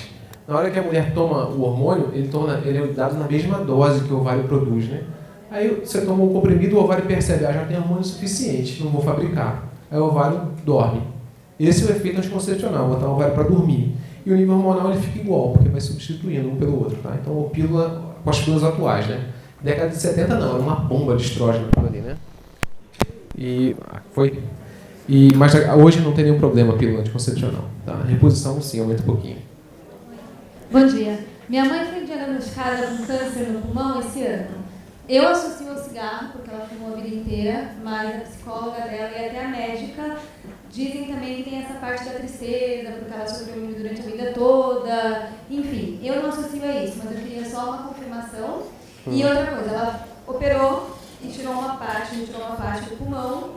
Na hora que a mulher toma o hormônio, ele é dado na mesma dose que o ovário produz, né? Aí você toma um comprimido, o ovário percebe, já tem hormônio suficiente, não vou fabricar. Aí o ovário dorme. Esse é o efeito anticoncepcional, botar o ovário para dormir. E o nível hormonal ele fica igual, porque vai substituindo um pelo outro, tá? Então, pílula, com as pílulas atuais, né? Década de 70 não, era uma bomba de estrógeno ali, né? Mas hoje não tem nenhum problema a pílula anticoncepcional, tá? A reposição sim, aumenta um pouquinho. Bom dia. Minha mãe foi diagnosticada com câncer no pulmão esse ano. Eu associo ao cigarro, porque ela fumou a vida inteira, mas a psicóloga dela e até a médica dizem também que tem essa parte da tristeza, porque ela sofreu durante a vida toda. Enfim, eu não associo a isso, mas eu queria só uma confirmação. E outra coisa, ela operou e tirou uma parte do pulmão.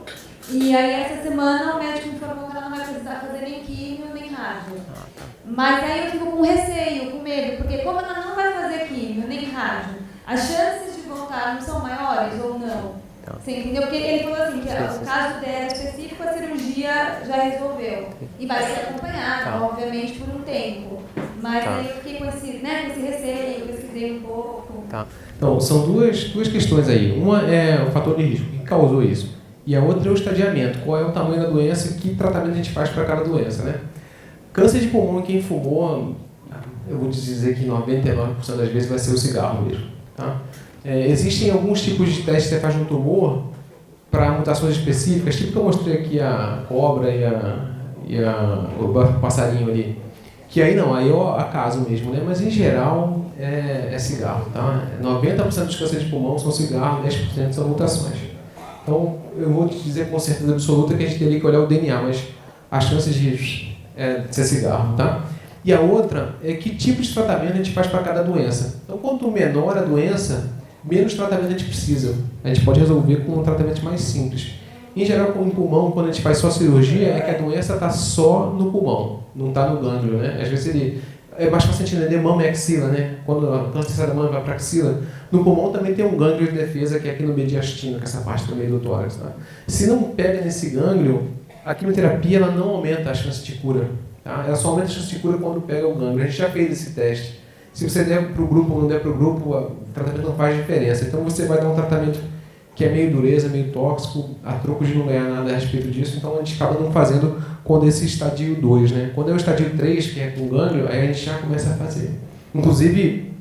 E aí, essa semana, o médico informou que ela não vai precisar fazer nem químio, nem rádio. Mas aí eu fico com receio, com medo, porque como ela não vai fazer químio, nem rádio, as chances de voltar não são maiores ou não? Você entendeu? Porque ele falou assim, que o caso dela específico, a cirurgia já resolveu. E vai ser acompanhada, obviamente, por um tempo. Mas aí eu fiquei com esse receio, eu pesquisei um pouco. Tá. Então, são duas questões aí. Uma é o fator de risco, que causou isso. E a outra é o estadiamento, qual é o tamanho da doença e que tratamento a gente faz para cada doença, né? Câncer de pulmão, quem fumou, eu vou te dizer que 99% das vezes vai ser o cigarro mesmo, tá? Existem alguns tipos de testes que você faz no tumor para mutações específicas, tipo que eu mostrei aqui a cobra e o passarinho ali. Que aí não, aí é o acaso mesmo, né? Mas em geral é cigarro, tá? 90% dos cânceres de pulmão são cigarro, 10% são mutações. Então, eu vou te dizer com certeza absoluta que a gente teria que olhar o DNA, mas as chances de ser cigarro, tá? E a outra é que tipo de tratamento a gente faz para cada doença. Então, quanto menor a doença, menos tratamento a gente precisa. A gente pode resolver com um tratamento mais simples. Em geral, com o pulmão, quando a gente faz só cirurgia, é que a doença está só no pulmão, não está no gânglio, né? Às vezes é mais fácil entender mama e axila, né? Quando a câncer sai da mama vai para a axila. No pulmão também tem um gânglio de defesa, que é aqui no mediastino, que é essa parte do meio do tórax, tá? Se não pega nesse gânglio, a quimioterapia ela não aumenta a chance de cura, tá? Ela só aumenta a chance de cura quando pega o gânglio. A gente já fez esse teste. Se você der para o grupo ou não der para o grupo, o tratamento não faz diferença. Então você vai dar um tratamento que é meio dureza, meio tóxico, a troco de não ganhar nada a respeito disso, então a gente acaba não fazendo quando esse estadio 2, né? Quando é o estadio 3, que é com gânglio, aí a gente já começa a fazer. Inclusive,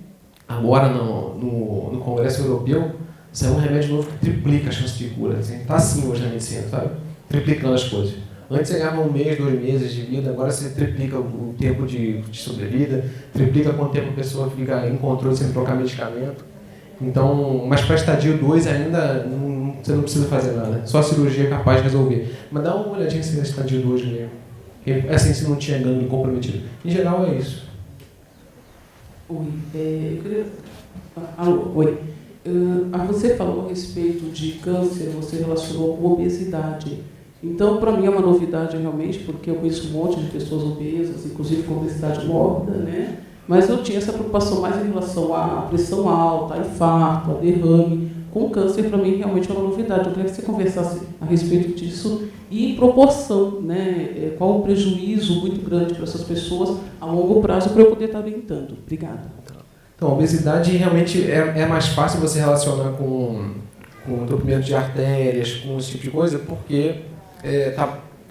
agora no Congresso Europeu, saiu um remédio novo que triplica a chance de cura. Está assim hoje na medicina, sabe? Triplicando as coisas. Antes você ganhava 1 mês, 2 meses de vida, agora você triplica o tempo de sobrevida, triplica quanto tempo a pessoa fica em controle sem trocar medicamento. Então, mas para estadio 2 ainda você não precisa fazer nada, só a cirurgia é capaz de resolver. Mas dá uma olhadinha se é estadio 2 mesmo. Assim, se não tinha gânglio comprometido. Em geral é isso. Oi, eu queria... Oi. Você falou a respeito de câncer, você relacionou com obesidade. Então, para mim é uma novidade realmente, porque eu conheço um monte de pessoas obesas, inclusive com obesidade mórbida, né? Mas eu tinha essa preocupação mais em relação à pressão alta, a infarto, a derrame. Com câncer, para mim, realmente é uma novidade. Eu queria que você conversasse a respeito disso e em proporção, né? Qual o prejuízo muito grande para essas pessoas a longo prazo para eu poder estar orientando. Obrigada. Então, a obesidade realmente é mais fácil você relacionar com entupimento de artérias, com esse tipo de coisa, porque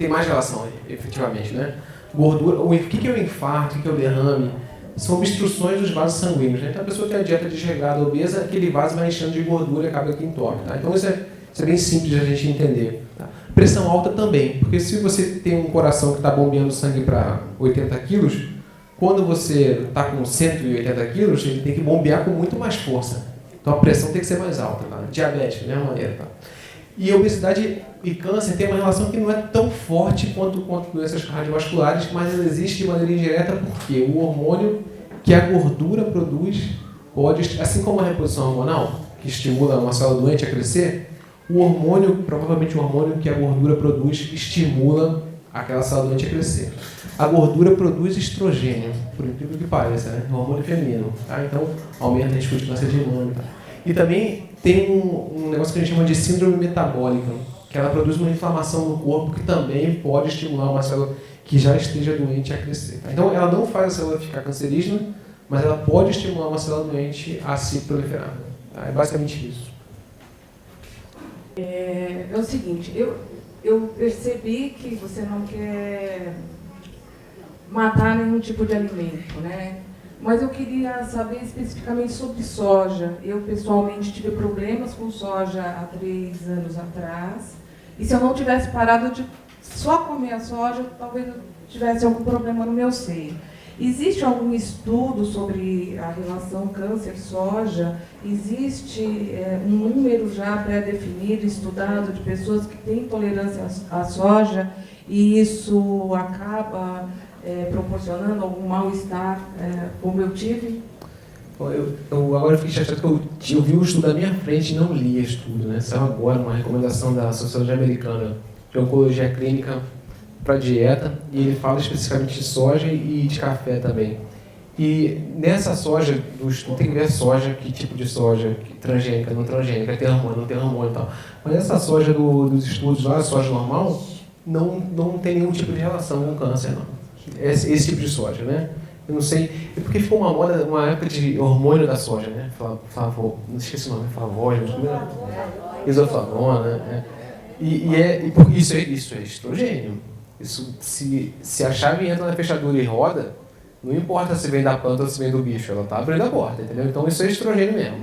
tem mais relação, efetivamente, né? Gordura, o que é o infarto, o que é o derrame? São obstruções dos vasos sanguíneos, né? Então a pessoa que tem a dieta desregrada, obesa, aquele vaso vai enchendo de gordura e acaba que entope, tá? Então isso é bem simples de a gente entender. Tá? Pressão alta também, porque se você tem um coração que está bombeando sangue para 80 quilos, quando você está com 180 quilos, ele tem que bombear com muito mais força. Então a pressão tem que ser mais alta, tá? Diabetes, da mesma maneira, tá? E a obesidade e câncer tem uma relação que não é tão forte quanto doenças cardiovasculares, mas ela existe de maneira indireta porque o hormônio que a gordura produz pode, assim como a reposição hormonal, que estimula uma célula doente a crescer, o hormônio, provavelmente o hormônio que a gordura produz, estimula aquela célula doente a crescer. A gordura produz estrogênio, por incrível que pareça, né? Um hormônio feminino, tá? Então aumenta a risco de câncer de mama. Tá? E também tem um negócio que a gente chama de síndrome metabólica, que ela produz uma inflamação no corpo que também pode estimular uma célula que já esteja doente a crescer. Tá? Então ela não faz a célula ficar cancerígena, mas ela pode estimular uma célula doente a se proliferar. Tá? É basicamente isso. É o seguinte, eu percebi que você não quer matar nenhum tipo de alimento, né? Mas eu queria saber especificamente sobre soja. Eu, pessoalmente, tive problemas com soja há 3 anos atrás. E se eu não tivesse parado de só comer a soja, talvez eu tivesse algum problema no meu seio. Existe algum estudo sobre a relação câncer-soja? Existe um número já pré-definido, estudado, de pessoas que têm intolerância à soja e isso acaba proporcionando algum mal-estar, como eu tive? Agora eu fiquei chateado que eu vi o estudo à minha frente e não li o estudo, né? Saiu agora uma recomendação da Sociedade Americana de Oncologia Clínica para dieta, e ele fala especificamente de soja e de café também. E nessa soja, do estudo, tem que ver a soja, que tipo de soja, transgênica, não transgênica, tem hormônio, não tem hormônio e tal. Mas essa soja dos estudos lá, a soja normal, não tem nenhum tipo de relação com câncer, não. Esse tipo de soja, né? Eu não sei, é porque ficou uma moda, uma época de hormônio da soja, né? Não esqueci o nome, Flavógeno, isoflavona, né? Isso é estrogênio. Isso, se a chave entra na fechadura e roda, não importa se vem da planta ou se vem do bicho, ela está abrindo a porta, entendeu? Então isso é estrogênio mesmo,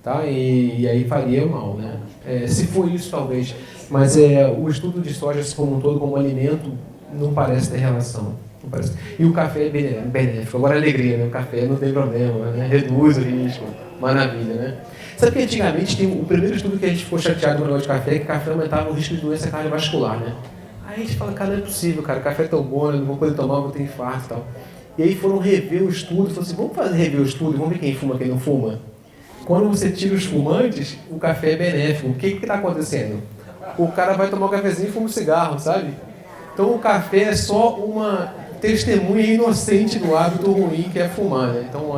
tá? E aí faria mal, né? Se for isso, talvez. Mas o estudo de soja como um todo, como alimento, não parece ter relação. Não parece. E o café é benéfico. Agora a alegria, né? O café não tem problema, né? Reduz o risco. Maravilha, né? Sabe que antigamente o primeiro estudo que a gente ficou chateado com o negócio de café é que café aumentava o risco de doença cardiovascular, né? Aí a gente fala, cara, não é possível, cara, o café é tão bom, eu não vou poder tomar, eu vou ter infarto e tal. E aí foram rever o estudo, falaram assim, vamos rever o estudo, vamos ver quem fuma, quem não fuma. Quando você tira os fumantes, o café é benéfico. O que está acontecendo? O cara vai tomar um cafezinho e fuma um cigarro, sabe? Então o café é só uma testemunha inocente do hábito ruim que é fumar, né? Então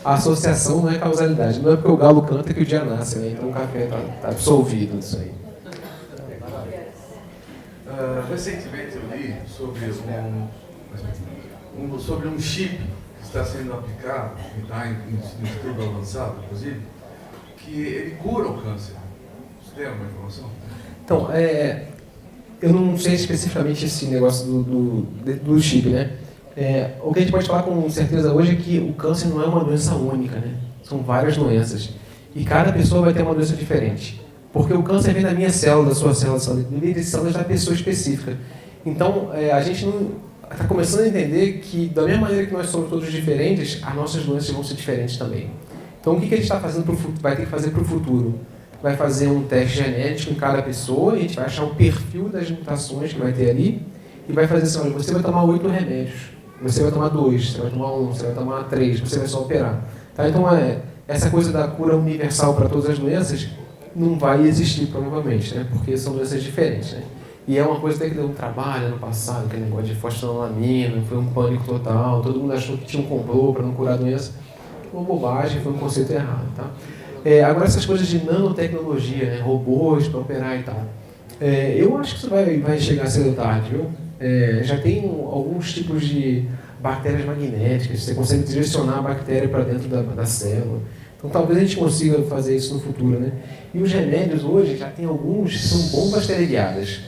a associação não é causalidade. Não é porque o galo canta que o dia nasce, né? Então o café está absolvido disso aí. Recentemente eu li sobre um chip que está sendo aplicado, que está em estudo avançado, inclusive, que ele cura o câncer. Você tem alguma informação? Então, eu não sei especificamente esse negócio do chip, né? O que a gente pode falar com certeza hoje é que o câncer não é uma doença única, né? São várias doenças. E cada pessoa vai ter uma doença diferente. Porque o câncer vem da minha célula, da sua célula, das células da pessoa específica. Então, a gente não está começando a entender que, da mesma maneira que nós somos todos diferentes, as nossas doenças vão ser diferentes também. Então, o que a gente está fazendo vai ter que fazer para o futuro? Vai fazer um teste genético em cada pessoa, e a gente vai achar o perfil das mutações que vai ter ali, e vai fazer assim, olha, você vai tomar 8 remédios, você vai tomar 2, você vai tomar 1, você vai tomar 3, você vai só operar. Tá? Então, essa coisa da cura universal para todas as doenças não vai existir, provavelmente, né? Porque são doenças diferentes, né? E é uma coisa até que deu um trabalho no passado, aquele negócio de fosfanolamina, foi um pânico total, todo mundo achou que tinha um complô para não curar a doença. Foi uma bobagem, foi um conceito errado, tá? Agora essas coisas de nanotecnologia, né? Robôs para operar e tal. Eu acho que isso vai chegar cedo ou tarde, viu? Já tem alguns tipos de bactérias magnéticas, você consegue direcionar a bactéria para dentro da célula. Então talvez a gente consiga fazer isso no futuro, né? E os remédios hoje já tem alguns que são bombas teleguiadas.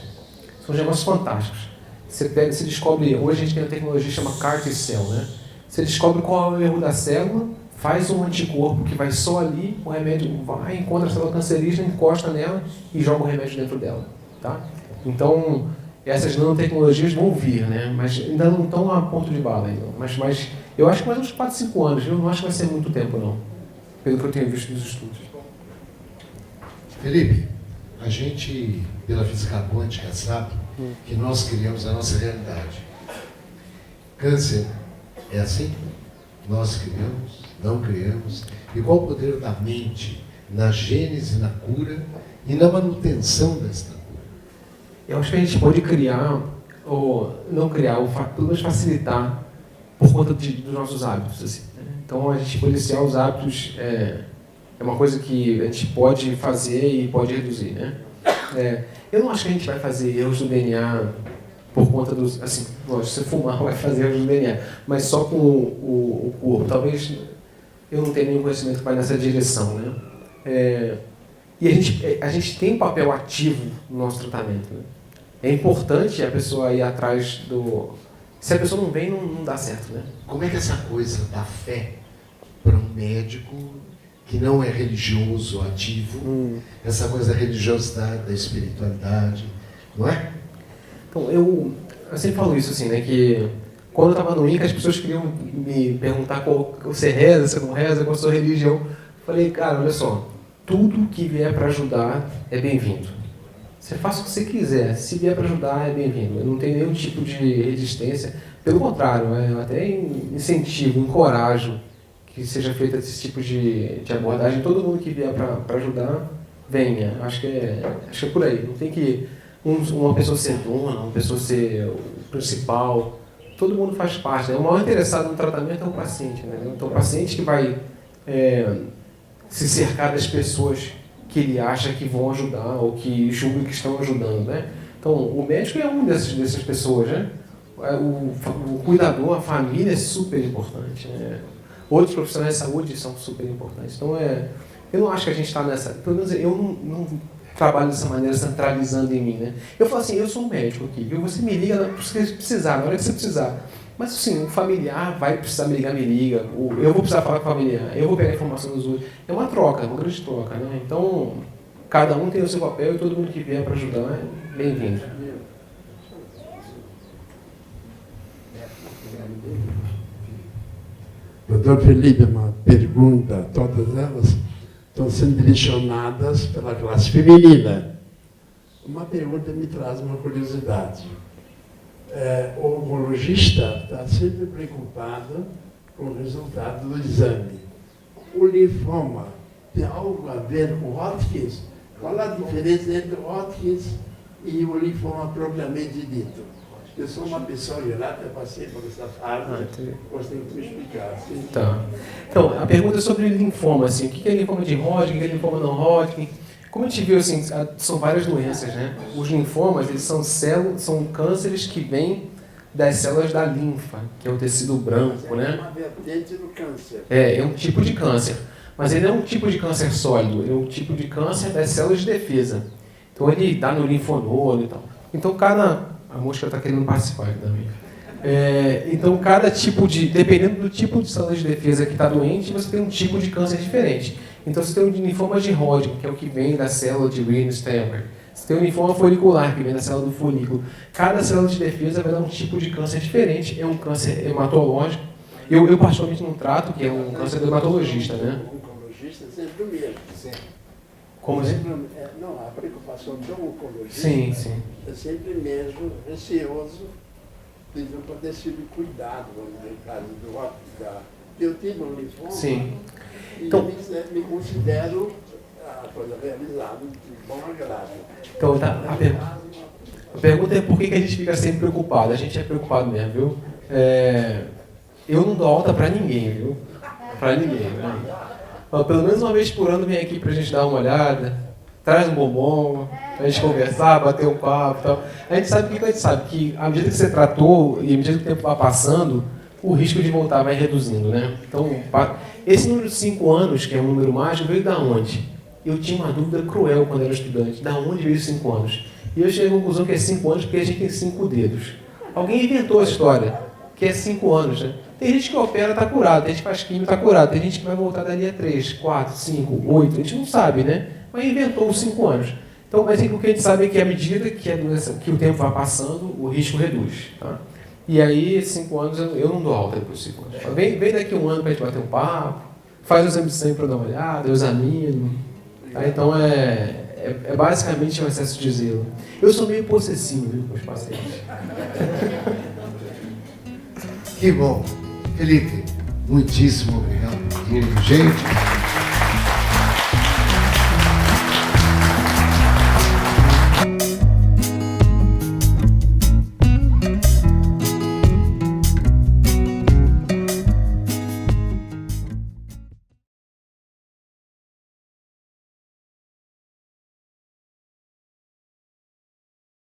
São negócios fantásticos. Você descobre, hoje a gente tem uma tecnologia que chama CAR-T-cell, né? Você descobre qual é o erro da célula, faz um anticorpo que vai só ali, o remédio vai, encontra a célula cancerígena, encosta nela e joga o remédio dentro dela, tá? Então, essas nanotecnologias vão vir, né? Mas ainda não estão a ponto de bala ainda. Mas eu acho que mais uns 4, 5 anos, eu não acho que vai ser muito tempo, não. Pelo que eu tenho visto nos estudos. Felipe, a gente, pela física quântica, sabe que nós criamos a nossa realidade. Câncer é assim? Nós criamos, não criamos. E qual o poder da mente na gênese, na cura e na manutenção desta cura? Eu acho que a gente pode criar, ou não criar, ou pelo menos facilitar por conta dos nossos hábitos. Assim, né? Então, a gente policiar os hábitos é uma coisa que a gente pode fazer e pode reduzir, né? Eu não acho que a gente vai fazer erros do DNA por conta dos... Assim, lógico, se fumar vai fazer erros do DNA, mas só com o corpo. Talvez eu não tenha nenhum conhecimento que vai nessa direção, né? E a gente tem um papel ativo no nosso tratamento, né? É importante a pessoa ir atrás do... Se a pessoa não vem, não dá certo, né? Como é que essa coisa da fé para um médico que não é religioso, ativo, essa coisa da religiosidade, da espiritualidade, não é? Então, eu sempre falo isso, assim, né? Que quando eu estava no INCA, as pessoas queriam me perguntar qual você reza, você não reza, qual a sua religião. Eu falei, cara, olha só, tudo que vier para ajudar é bem-vindo. Você faça o que você quiser, se vier para ajudar é bem-vindo. Eu não tenho nenhum tipo de resistência, pelo contrário, eu até incentivo, encorajo que seja feita esse tipo de abordagem. Todo mundo que vier para ajudar, venha. Acho que é por aí. Não tem que uma pessoa ser dona, uma pessoa ser o principal. Todo mundo faz parte, né? O maior interessado no tratamento é o paciente, né? Então o paciente que vai se cercar das pessoas que ele acha que vão ajudar ou que julga que estão ajudando, né? Então, o médico é uma dessas pessoas, né? O cuidador, a família é super importante, né? Outros profissionais de saúde são super importantes. Então, eu não acho que a gente está nessa... Pelo menos eu não trabalho dessa maneira, centralizando em mim, né? Eu falo assim, eu sou um médico aqui, viu? Você me liga se você precisar, na hora que você precisar. Mas, assim, um familiar vai precisar me liga. Eu vou precisar falar com o familiar, eu vou pegar a informação dos outros. É uma troca, uma grande troca, né? Então, cada um tem o seu papel e todo mundo que vier para ajudar é bem-vindo. Doutor Felipe, uma pergunta, todas elas estão sendo direcionadas pela classe feminina. Uma pergunta me traz uma curiosidade. O oncologista está sempre preocupado com o resultado do exame. O linfoma tem algo a ver com Hodgkin? Qual a diferença entre o Hodgkin e o linfoma propriamente dito? Eu sou uma pessoa grata, eu passei por essa fase, gostaria que me explicasse. Tá. Então, a pergunta é sobre linfoma, assim, o que é linfoma de Hodgkin, o que é linfoma não Hodgkin? Como a gente viu, assim, são várias doenças, né? Os linfomas, eles são cânceres que vêm das células da linfa, que é o tecido branco, né? É uma vertente do câncer. É um tipo de câncer. Mas ele não é um tipo de câncer sólido, ele é um tipo de câncer das células de defesa. Então ele dá no linfonodo e tal. Então a mosca está querendo participar também. Então cada tipo dependendo do tipo de célula de defesa que está doente, você tem um tipo de câncer diferente. Então você tem o linfoma de Hodgkin, que é o que vem da célula de Rinne-Stenberg. Você tem o linfoma folicular, que vem da célula do folículo. Cada célula de defesa vai dar um tipo de câncer diferente. É um câncer hematológico. Eu particularmente não trato, que é um câncer do hematologista, né? O oncologista é sempre o mesmo. Como assim? Não, a preocupação do oncologista sim. é sempre mesmo receoso de não poder ser cuidado, no caso do Hodgkin. Eu tive um linfoma. Sim. Então, me considero a coisa realizada de bom agrado. Então, a pergunta é por que a gente fica sempre preocupado. A gente é preocupado mesmo, viu? Eu não dou alta pra ninguém, viu? Pra ninguém, né? Pelo menos uma vez por ano vem aqui pra gente dar uma olhada, traz um bombom, pra gente conversar, bater um papo e tal. A gente sabe que à medida que você tratou e à medida que o tempo vai passando, o risco de voltar vai reduzindo, né? Então, esse número de 5 anos, que é um número mágico, veio da onde? Eu tinha uma dúvida cruel quando era estudante. Da onde veio 5 anos? E eu cheguei à conclusão que é 5 anos porque a gente tem 5 dedos. Alguém inventou a história, que é 5 anos, né? Tem gente que opera, está curado, tem gente que faz químio, está curado, tem gente que vai voltar dali a 3, 4, 5, 8, a gente não sabe, né? Mas inventou os 5 anos. Então, mas o que a gente sabe é que à medida que o tempo vai passando, o risco reduz. Tá? E aí, 5 anos, eu não dou alta depois de 5 anos. Vem daqui um ano para a gente bater um papo, faz o exame de sangue para dar uma olhada, eu examino. Tá? Então, é basicamente um excesso de zelo. Eu sou meio possessivo, viu, com os pacientes. Que bom. Felipe, muitíssimo obrigado por tudo. Gente,